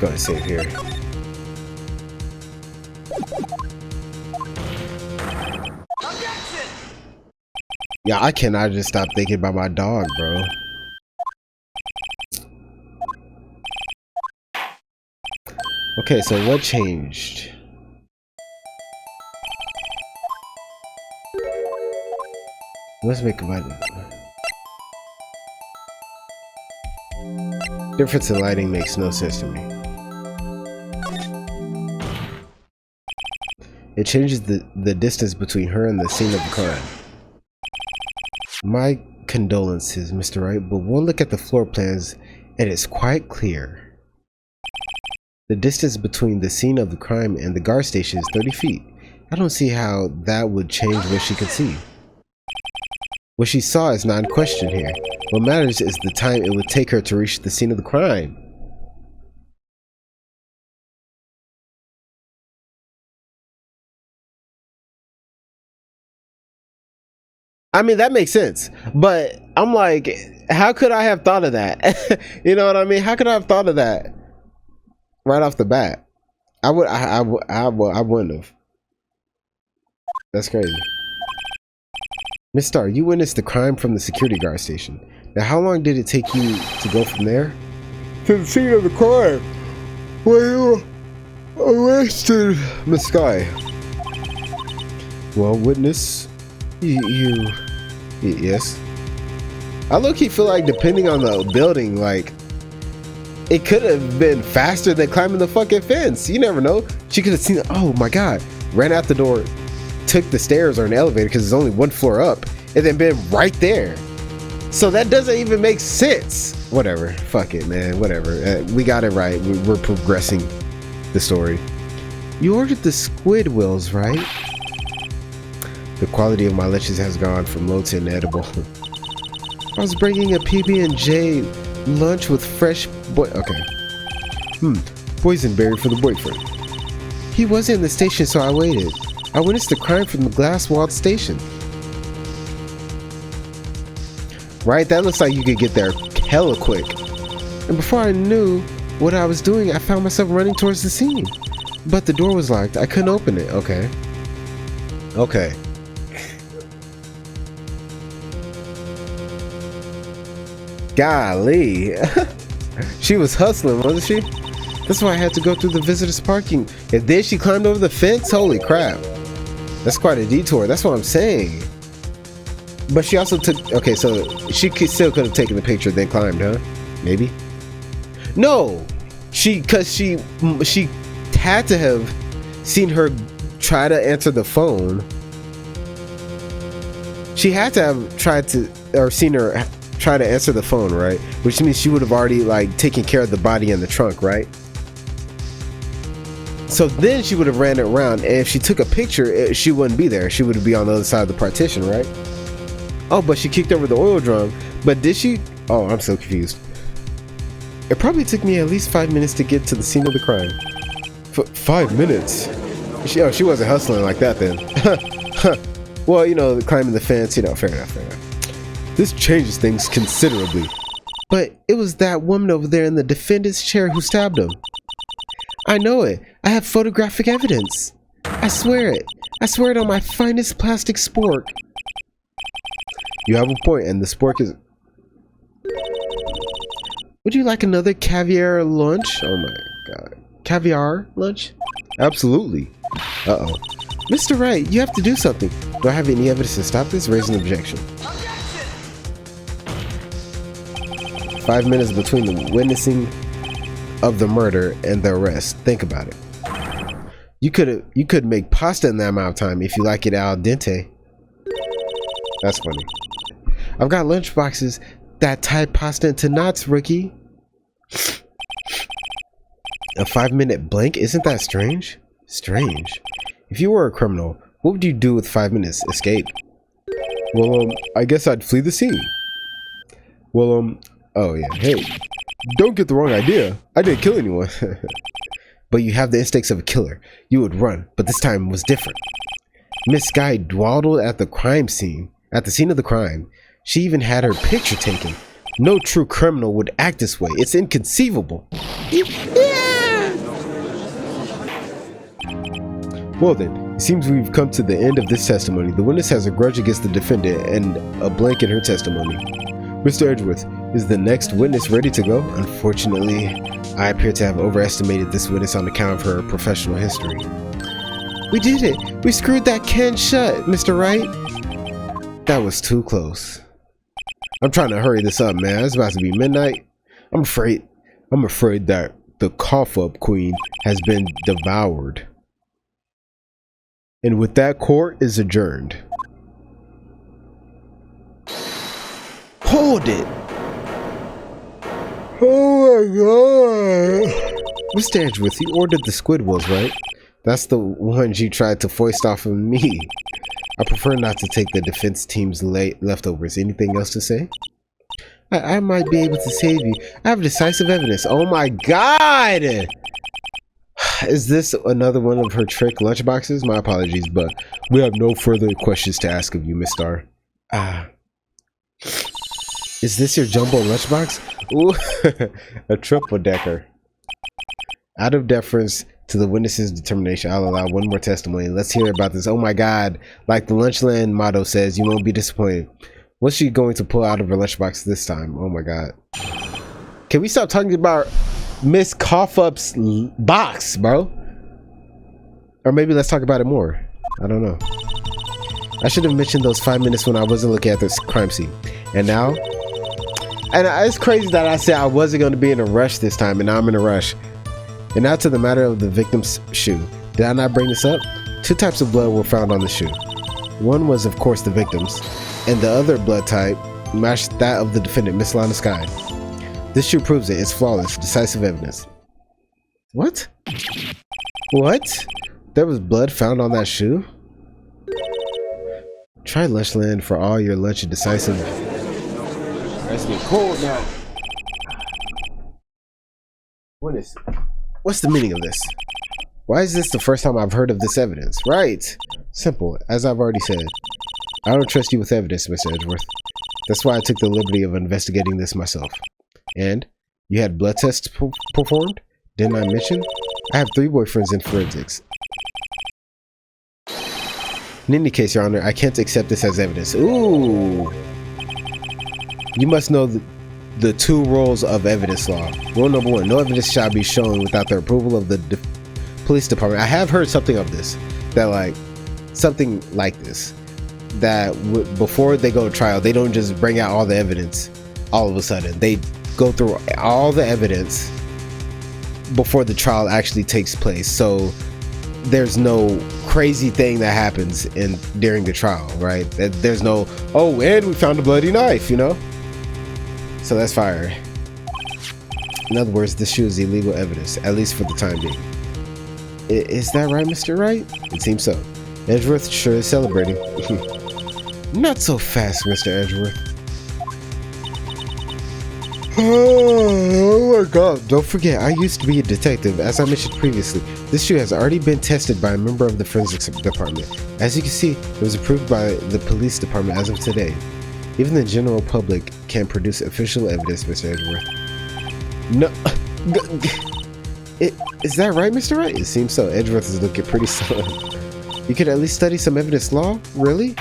Go ahead and save here. Yeah, I cannot just stop thinking about my dog, bro. Okay, so what changed? Let's make a mind. Difference in lighting makes no sense to me. It changes the distance between her and the scene of the crime. My condolences, Mr. Wright, but one look at the floor plans and it's quite clear. The distance between the scene of the crime and the guard station is 30 feet. I don't see how that would change what she could see. What she saw is not in question here. What matters is the time it would take her to reach the scene of the crime. I mean, that makes sense, but I'm like, how could I have thought of that? You know what I mean? How could I have thought of that right off the bat? I wouldn't have. That's crazy. Miss Star, you witnessed the crime from the security guard station. Now, how long did it take you to go from there to the scene of the crime where you arrested Miss Sky? Well, witness, yes. I low-key feel like, depending on the building, like, it could have been faster than climbing the fucking fence. You never know. She could have seen, oh my god, ran out the door, took the stairs or an elevator because there's only one floor up and then been right there. So that doesn't even make sense. Whatever. Fuck it, man. Whatever. We got it right. We're progressing the story. You ordered the squid wheels, right? The quality of my lunches has gone from low to inedible. I was bringing a PB&J lunch with fresh boysenberry for the boyfriend. He wasn't in the station, so I waited. I witnessed the crime from the glass-walled station. Right? That looks like you could get there hella quick. And before I knew what I was doing, I found myself running towards the scene. But the door was locked. I couldn't open it. Okay. Golly. She was hustling, wasn't she? That's why I had to go through the visitor's parking. And then she climbed over the fence? Holy crap. That's quite a detour. That's what I'm saying. But she also took... Okay, so she still could have taken the picture then climbed, huh? Maybe? No! Because she had to have seen her try to answer the phone. She had to have tried to... Or seen her try to answer the phone, right? Which means she would have already, like, taken care of the body in the trunk, right? So then she would have ran it around, and if she took a picture, she wouldn't be there. She would be on the other side of the partition, right? Oh, but she kicked over the oil drum. But did she? Oh, I'm so confused. It probably took me at least 5 minutes to get to the scene of the crime. 5 minutes? She wasn't hustling like that then. Well, you know, climbing the fence, you know, fair enough. This changes things considerably. But it was that woman over there in the defendant's chair who stabbed him. I know it. I have photographic evidence. I swear it. I swear it on my finest plastic spork. You have a point, and the spork is... Would you like another caviar lunch? Oh my god. Caviar lunch? Absolutely. Uh-oh. Mr. Wright, you have to do something. Do I have any evidence to stop this? Raise an objection. 5 minutes between the witnessing of the murder and the arrest. Think about it. You could make pasta in that amount of time if you like it al dente. That's funny. I've got lunch boxes that tie pasta into knots, rookie. A 5-minute blank? Isn't that strange? Strange. If you were a criminal, what would you do with 5 minutes? Escape? Well, I guess I'd flee the scene. Well, oh yeah, hey. Don't get the wrong idea. I didn't kill anyone. But you have the instincts of a killer. You would run, but this time was different. Miss Sky dawdled at the crime scene. At the scene of the crime. She even had her picture taken. No true criminal would act this way. It's inconceivable. Yeah. Well then, it seems we've come to the end of this testimony. The witness has a grudge against the defendant and a blank in her testimony. Mr. Edgeworth, is the next witness ready to go? Unfortunately, I appear to have overestimated this witness on account of her professional history. We did it! We screwed that can shut, Mr. Wright! That was too close. I'm trying to hurry this up, man. It's about to be midnight. I'm afraid that the cough-up queen has been devoured. And with that, court is adjourned. Hold it! Oh my god! Mr. Edgeworth, you ordered the squid wheels, right? That's the ones you tried to foist off of me. I prefer not to take the defense team's leftovers. Anything else to say? I might be able to save you. I have decisive evidence. Oh my god! Is this another one of her trick lunchboxes? My apologies, but we have no further questions to ask of you, Miss Star. Is this your jumbo lunchbox? Ooh, a triple decker. Out of deference to the witness's determination, I'll allow one more testimony. Let's hear about this. Oh my god. Like the Lunchland motto says, you won't be disappointed. What's she going to pull out of her lunchbox this time? Oh my god. Can we stop talking about Miss Cough-Up's box, bro? Or maybe let's talk about it more. I don't know. I should have mentioned those 5 minutes when I wasn't looking at this crime scene. And now? And it's crazy that I said I wasn't going to be in a rush this time, and now I'm in a rush. And now to the matter of the victim's shoe. Did I not bring this up? Two types of blood were found on the shoe. One was, of course, the victim's, and the other blood type matched that of the defendant, Miss Lana Sky. This shoe proves it. It's flawless, decisive evidence. What? What? There was blood found on that shoe? Try Lushland for all your lunch and decisive. It's getting cold now. What's the meaning of this? Why is this the first time I've heard of this evidence? Right. Simple, as I've already said. I don't trust you with evidence, Mr. Edgeworth. That's why I took the liberty of investigating this myself. And? You had blood tests performed? Didn't I mention? I have 3 boyfriends in forensics. In any case, Your Honor, I can't accept this as evidence. Ooh. You must know the 2 rules of evidence law. Rule number 1, no evidence shall be shown without the approval of the police department. I have heard something of this, that something like this, that before they go to trial, they don't just bring out all the evidence all of a sudden. They go through all the evidence before the trial actually takes place, so there's no crazy thing that happens during the trial, right? There's no, oh, and we found a bloody knife, you know? So that's fire. In other words, this shoe is illegal evidence, at least for the time being. Is that right, Mr. Wright? It seems so. Edgeworth sure is celebrating. Not so fast, Mr. Edgeworth. Oh my god, don't forget, I used to be a detective, as I mentioned previously. This shoe has already been tested by a member of the forensics department. As you can see, it was approved by the police department as of today. Even the general public can produce official evidence, Mr. Edgeworth. No. Is that right, Mr. Wright? It seems so. Edgeworth is looking pretty solid. You could at least study some evidence law? Really?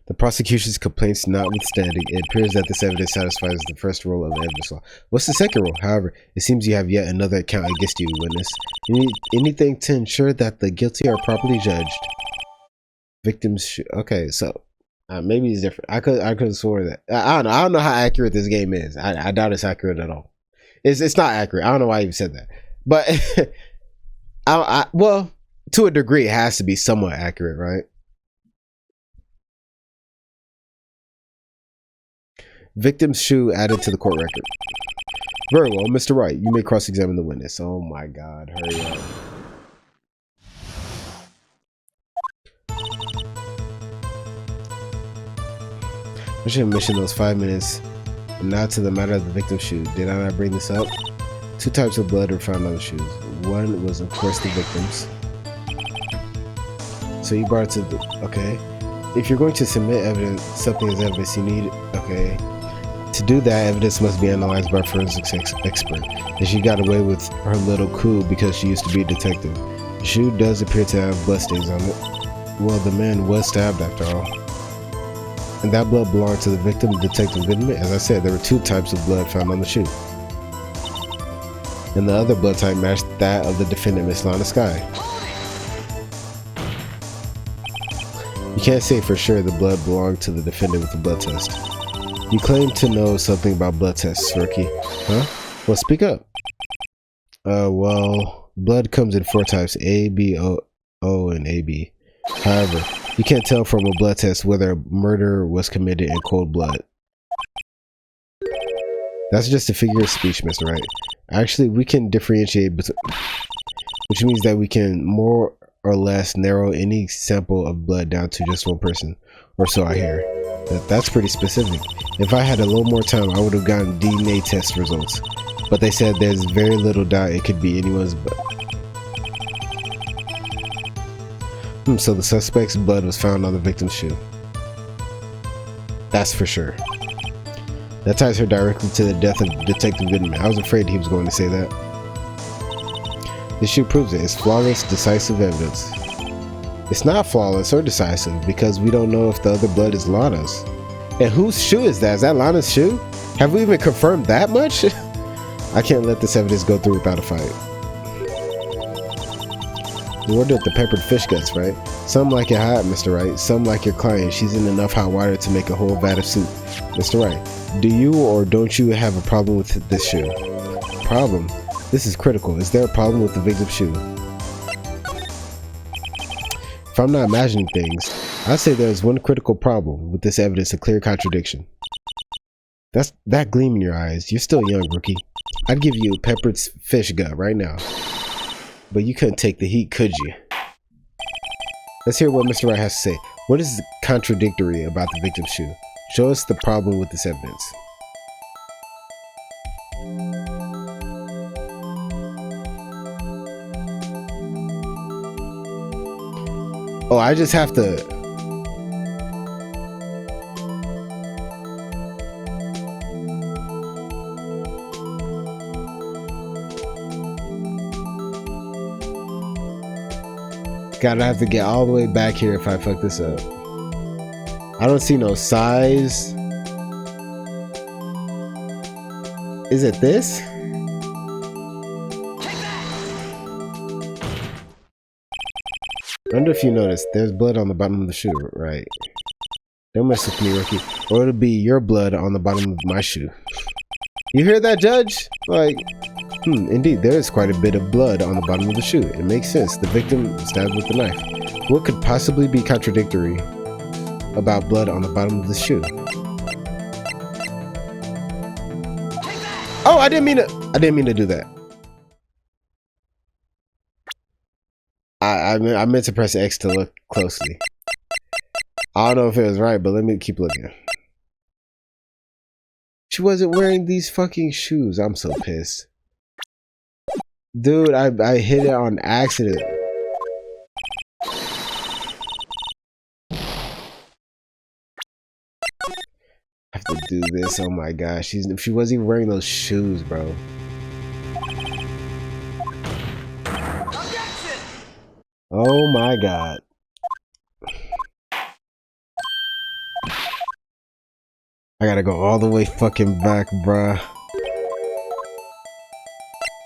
The prosecution's complaints notwithstanding, it appears that this evidence satisfies the first rule of evidence law. What's the second rule? However, it seems you have yet another account against you, witness. You need anything to ensure that the guilty are properly judged. Victims okay, so maybe it's different. I could have swore that. I don't know how accurate this game is. I doubt it's accurate at all. It's not accurate. I don't know why I even said that. But well, to a degree, it has to be somewhat accurate, right? Victim's shoe added to the court record. Very well, Mr. Wright, you may cross-examine the witness. Oh my god, hurry up. I should have mentioned those 5 minutes. Now to the matter of the victim's shoe. Did I not bring this up? 2 types of blood were found on the shoes. One was, of course, the victim's. So you brought it to the... Okay. If you're going to submit evidence, something as evidence, you need... Okay. To do that, evidence must be analyzed by a forensics expert. And she got away with her little coup because she used to be a detective. The shoe does appear to have bloodstains on it. Well, the man was stabbed after all. And that blood belonged to the victim, Detective Goodman. As I said, there were 2 types of blood found on the shoe. And the other blood type matched that of the defendant, Miss Lana Sky. You can't say for sure the blood belonged to the defendant with the blood test. You claim to know something about blood tests, rookie. Huh? Well, speak up. Well, blood comes in 4 types, A, B, O, and AB. However, you can't tell from a blood test whether a murder was committed in cold blood. That's just a figure of speech, Mr. Wright. Actually, we can differentiate, which means that we can more or less narrow any sample of blood down to just 1 person, or so I hear. That's pretty specific. If I had a little more time, I would have gotten DNA test results. But they said there's very little doubt it could be anyone's blood. So the suspect's blood was found on the victim's shoe. That's for sure. That ties her directly to the death of Detective Goodman. I was afraid he was going to say that. This shoe proves it. It's flawless, decisive evidence. It's not flawless or decisive because we don't know if the other blood is Lana's. And whose shoe is that? Is that Lana's shoe? Have we even confirmed that much? I can't let this evidence go through without a fight. You ordered the peppered fish guts, right? Some like it hot, Mr. Wright. Some like your client. She's in enough hot water to make a whole vat of soup. Mr. Wright, do you or don't you have a problem with this shoe? Problem? This is critical. Is there a problem with the victim's shoe? If I'm not imagining things, I'd say there's one critical problem with this evidence, a clear contradiction. That's that gleam in your eyes. You're still young, rookie. I'd give you Peppered's fish gut right now. But you couldn't take the heat, could you? Let's hear what Mr. Wright has to say. What is contradictory about the victim's shoe? Show us the problem with this evidence. Oh, I just have to... Gotta have to get all the way back here if I fuck this up. I don't see no size. Is it this? I wonder if you noticed, there's blood on the bottom of the shoe, right? Don't mess with me, rookie. Or it'll be your blood on the bottom of my shoe. You hear that, Judge? Like, indeed, there is quite a bit of blood on the bottom of the shoe. It makes sense. The victim stabbed with the knife. What could possibly be contradictory about blood on the bottom of the shoe? Oh, I didn't mean to do that. I meant to press X to look closely. I don't know if it was right, but let me keep looking. She wasn't wearing these fucking shoes. I'm so pissed. Dude, I hit it on accident. I have to do this. Oh my gosh. She wasn't even wearing those shoes, bro. Oh my god. I gotta go all the way fucking back, bruh.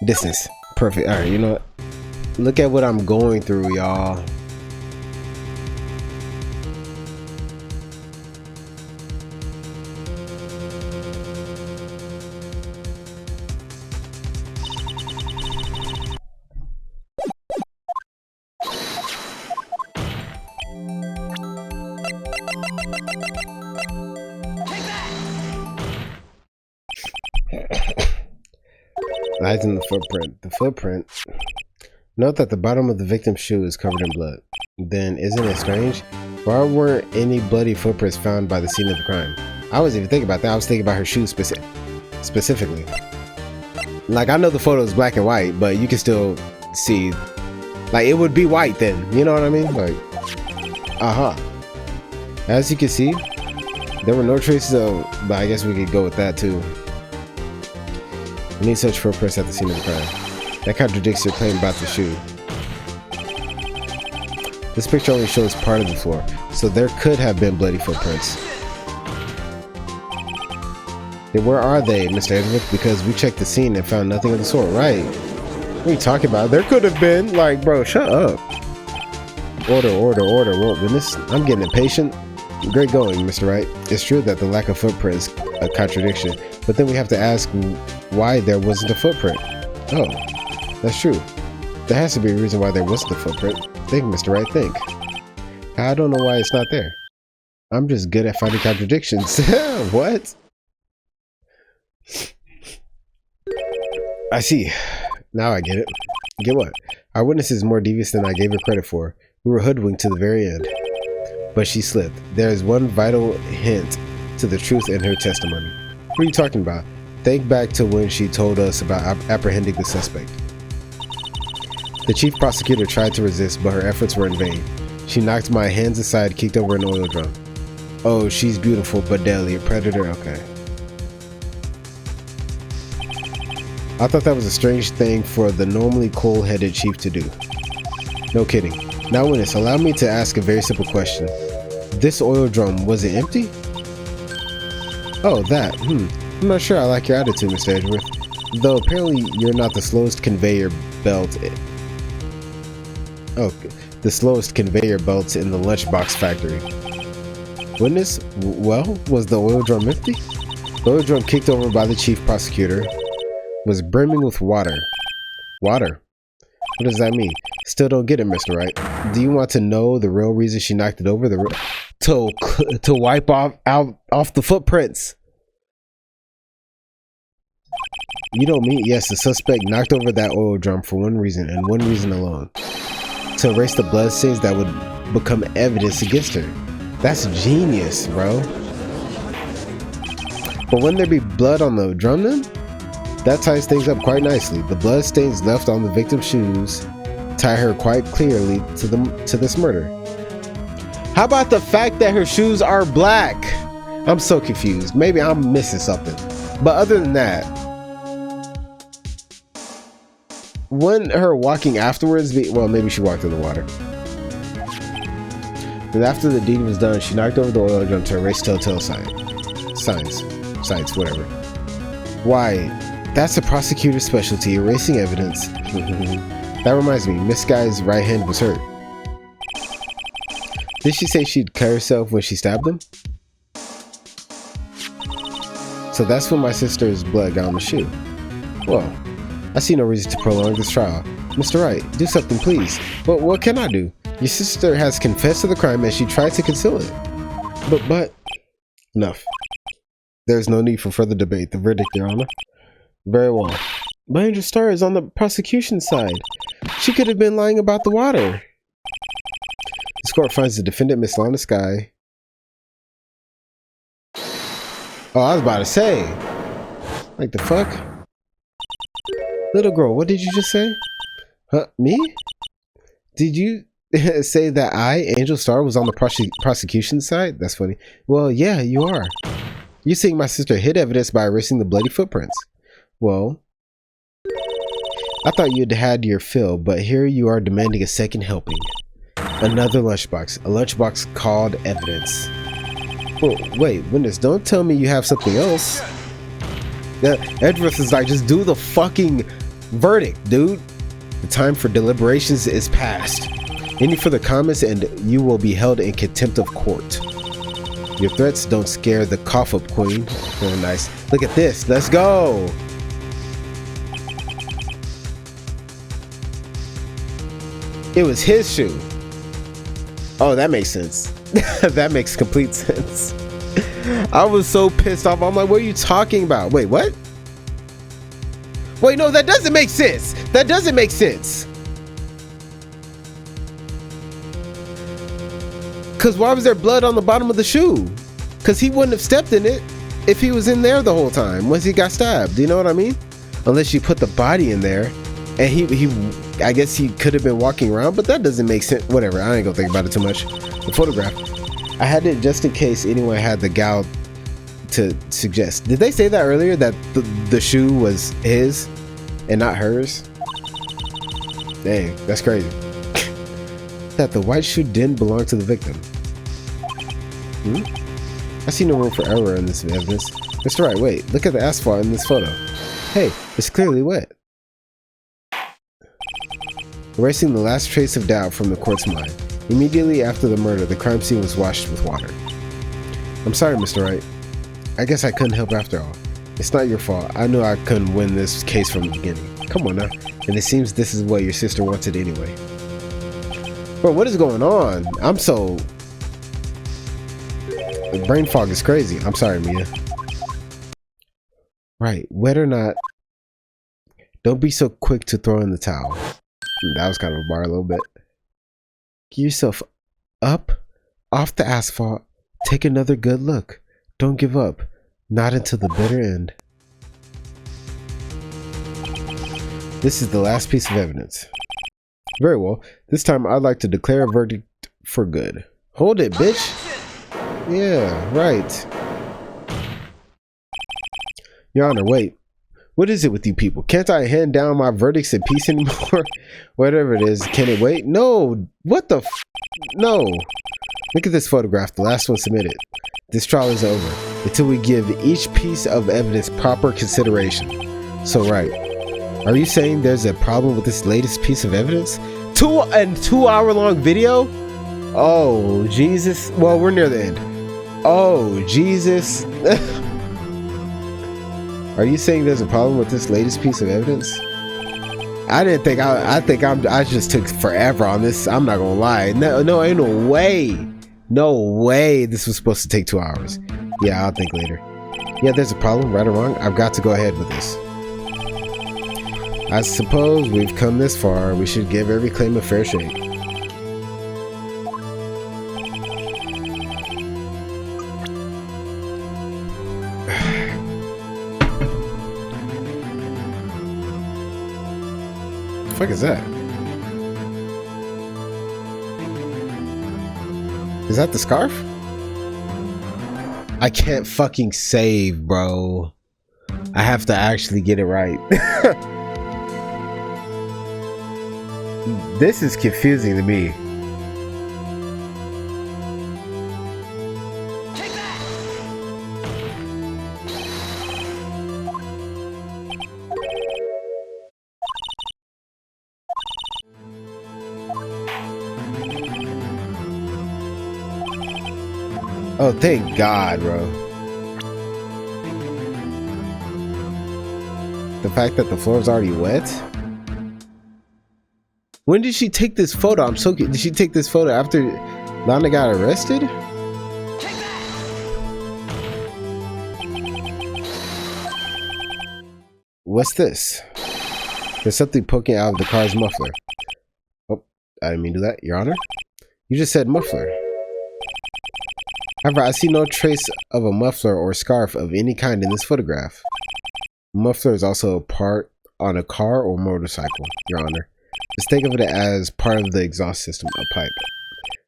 Distance. Perfect. Alright, you know what? Look at what I'm going through, y'all. Lies in the footprint. The footprint. Note that the bottom of the victim's shoe is covered in blood. Then, isn't it strange? Why weren't any bloody footprints found by the scene of the crime? I wasn't even thinking about that. I was thinking about her shoes specifically. Like, I know the photo is black and white, but you can still see. Like, it would be white then. You know what I mean? Like, As you can see, there were no traces of. But I guess we could go with that too. We need such footprints at the scene of the crime. That contradicts your claim about the shoe. This picture only shows part of the floor, so there could have been bloody footprints. Then where are they, Mr. Edgeworth? Because we checked the scene and found nothing of the sort. Right. What are you talking about? There could have been. Like, bro, shut up. Order. Well, goodness, I'm getting impatient. Great going, Mr. Wright. It's true that the lack of footprint is a contradiction, but then we have to ask why there wasn't a footprint. Oh, that's true. There has to be a reason why there wasn't a footprint. Think, Mr. Wright, think. I don't know why it's not there. I'm just good at finding contradictions. What? I see. Now I get it. Get what? Our witness is more devious than I gave her credit for. We were hoodwinked to the very end. But she slipped. There is one vital hint to the truth in her testimony. What are you talking about? Think back to when she told us about apprehending the suspect. The chief prosecutor tried to resist, but her efforts were in vain. She knocked my hands aside, kicked over an oil drum. Oh, she's beautiful, but deadly. A predator? Okay. I thought that was a strange thing for the normally cold-headed chief to do. No kidding. Now, witness, allow me to ask a very simple question. This oil drum, was it empty? Oh, that. I'm not sure I like your attitude, Mr. Edgeworth. Though apparently you're not the slowest conveyor belt. Oh, the slowest conveyor belts in the lunchbox factory. Witness, well, was the oil drum empty? The oil drum kicked over by the chief prosecutor was brimming with water. Water. What does that mean? Still don't get it, Mr. Wright. Do you want to know the real reason she knocked it over? To wipe off the footprints. You don't mean? Yes, the suspect knocked over that oil drum for one reason and one reason alone. To erase the blood stains that would become evidence against her. That's genius, bro. But wouldn't there be blood on the drum then? That ties things up quite nicely. The blood stains left on the victim's shoes tie her quite clearly to this murder. How about the fact that her shoes are black? I'm so confused. Maybe I'm missing something. But other than that, wouldn't her walking afterwards be... Well, maybe she walked in the water. But after the deed was done, she knocked over the oil drum to erase telltale signs, whatever. Why? That's a prosecutor's specialty, erasing evidence. That reminds me, Miss Guy's right hand was hurt. Did she say she'd cut herself when she stabbed him? So that's when my sister's blood got on the shoe. Well, I see no reason to prolong this trial. Mr. Wright, do something please. But what can I do? Your sister has confessed to the crime and she tried to conceal it. But... Enough. There's no need for further debate. The verdict, Your Honor. Very well. But Angel Star is on the prosecution side. She could have been lying about the water. This court finds the defendant, Miss Lana Sky. Oh, I was about to say. Like the fuck? Little girl, what did you just say? Huh? Me? Did you say that I, Angel Star, was on the prosecution side? That's funny. Well, yeah, you are. You saying my sister hid evidence by erasing the bloody footprints. Well, I thought you'd had your fill, but here you are demanding a second helping. Another lunchbox. A lunchbox called evidence. Well, wait, Witness, don't tell me you have something else. Edgeworth is like, just do the fucking verdict, dude. The time for deliberations is past. Any further comments and you will be held in contempt of court. Your threats don't scare the cough-up queen. Very nice. Look at this. Let's go. It was his shoe. Oh, that makes sense. That makes complete sense. I was so pissed off. I'm like, what are you talking about? Wait, what? Wait, no, that doesn't make sense. That doesn't make sense. Because why was there blood on the bottom of the shoe? Because he wouldn't have stepped in it if he was in there the whole time once he got stabbed. Do you know what I mean? Unless you put the body in there. And he I guess he could have been walking around, but that doesn't make sense. Whatever, I ain't gonna think about it too much. The photograph. I had it just in case anyone had the gal to suggest. Did they say that earlier, that the shoe was his and not hers? Dang, that's crazy. That the white shoe didn't belong to the victim. I see no room for error in this evidence. Mr. Wright, wait, look at the asphalt in this photo. Hey, it's clearly wet. Erasing the last trace of doubt from the court's mind. Immediately after the murder, the crime scene was washed with water. I'm sorry, Mr. Wright. I guess I couldn't help after all. It's not your fault. I knew I couldn't win this case from the beginning. Come on now. And it seems this is what your sister wanted anyway. Bro, what is going on? I'm so... The brain fog is crazy. I'm sorry, Mia. Right. Wet or not, don't be so quick to throw in the towel. That was kind of a bar a little bit. Get yourself up off the asphalt. Take another good look. Don't give up. Not until the bitter end. This is the last piece of evidence. Very well. This time I'd like to declare a verdict for good. Hold it, bitch. Yeah, right. Your Honor, wait. What is it with you people? Can't I hand down my verdicts in peace anymore? Whatever it is, can it wait? No. What the No. Look at this photograph, the last one submitted. This trial is over until we give each piece of evidence proper consideration. So, right. Are you saying there's a problem with this latest piece of evidence? 2-hour-long video? Oh, Jesus. Well, we're near the end. Oh, Jesus. Are you saying there's a problem with this latest piece of evidence? I didn't think I just took forever on this. I'm not gonna lie. No, ain't no way. No way this was supposed to take 2 hours. Yeah, I'll think later. Yeah, there's a problem, right or wrong. I've got to go ahead with this. I suppose we've come this far. We should give every claim a fair shake. The fuck is that? Is that the scarf? I can't fucking save, bro. I have to actually get it right. This is confusing to me. Oh, thank God, bro. The fact that the floor is already wet? When did she take this photo? I'm so did she take this photo after Lana got arrested? What's this? There's something poking out of the car's muffler. Oh, I didn't mean to do that, Your Honor. You just said muffler. However, I see no trace of a muffler or scarf of any kind in this photograph. Muffler is also a part on a car or motorcycle, Your Honor. Just think of it as part of the exhaust system, a pipe.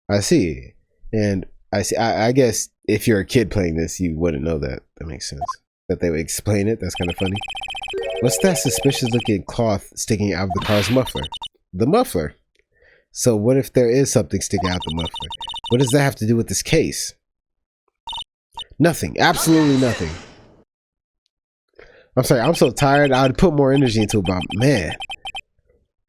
I see. And I guess if you're a kid playing this, you wouldn't know that. That makes sense. That they would explain it. That's kind of funny. What's that suspicious looking cloth sticking out of the car's muffler? The muffler. So what if there is something sticking out the muffler? What does that have to do with this case? Nothing. Absolutely nothing. I'm sorry. I'm so tired. I'd put more energy into it, but man.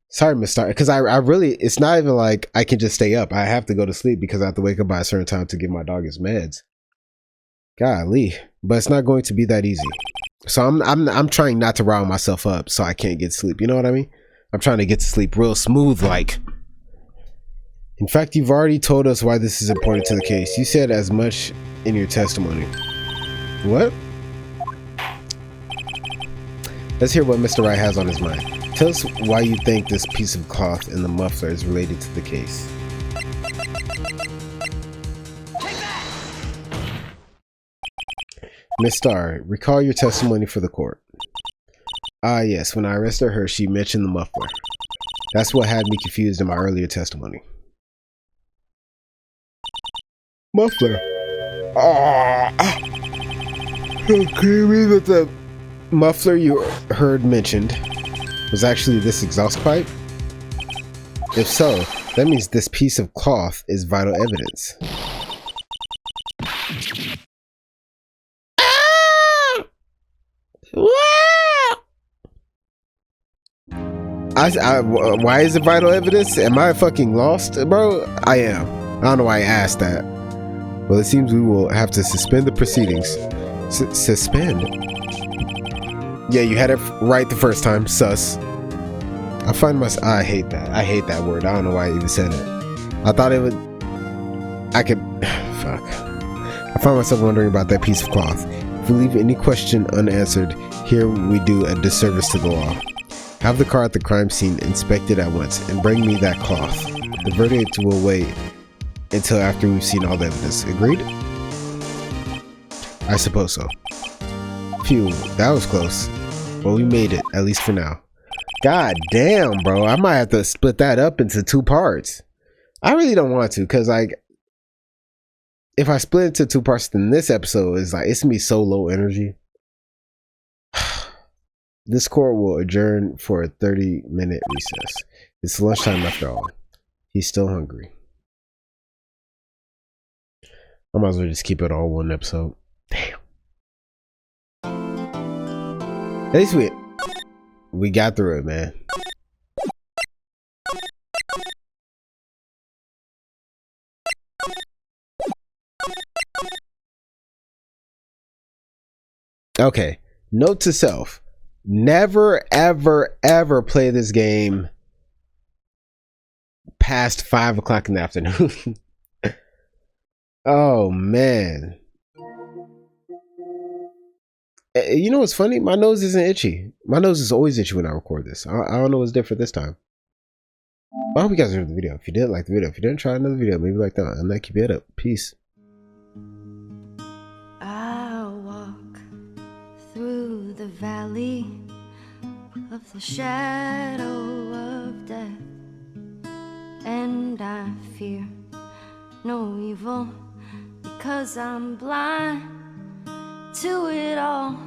Sorry, Miss Star. Because I really, it's not even like I can just stay up. I have to go to sleep because I have to wake up by a certain time to give my dog his meds. Golly. But it's not going to be that easy. So I'm trying not to rile myself up so I can't get sleep. You know what I mean? I'm trying to get to sleep real smooth like. In fact, you've already told us why this is important to the case. You said as much in your testimony. What? Let's hear what Mr. Wright has on his mind. Tell us why you think this piece of cloth in the muffler is related to the case. Miss Starr, recall your testimony for the court. Ah, yes. When I arrested her, she mentioned the muffler. That's what had me confused in my earlier testimony. Muffler. Can you mean that the muffler you heard mentioned was actually this exhaust pipe? If so, that means this piece of cloth is vital evidence. Why is it vital evidence? Am I fucking lost, bro? I am. I don't know why I asked that. Well, it seems we will have to suspend the proceedings. Suspend? Yeah, you had it right the first time. Sus. I hate that. I hate that word. I don't know why I even said it. I thought it would... Fuck. I find myself wondering about that piece of cloth. If we leave any question unanswered, here we do a disservice to the law. Have the car at the crime scene inspected at once and bring me that cloth. The verdict will wait until after we've seen all the evidence. Agreed? I suppose so. Phew, that was close. Well, we made it, at least for now. God damn, bro. I might have to split that up into 2 parts. I really don't want to, because, like, if I split it into 2 parts, then this episode is like, it's gonna be so low energy. This court will adjourn for a 30-minute recess. It's lunchtime after all. He's still hungry. I might as well just keep it all one episode. Damn. At least we got through it, man. Okay. Note to self. Never, ever, ever play this game past 5 o'clock in the afternoon. Oh, man. You know what's funny? My nose isn't itchy. My nose is always itchy when I record this. I don't know what's different this time. I hope you guys enjoyed the video. If you did, like the video. If you didn't, try another video. Maybe like that. And keep your head up. Peace. I walk through the valley of the shadow of death, and I fear no evil because I'm blind to it all.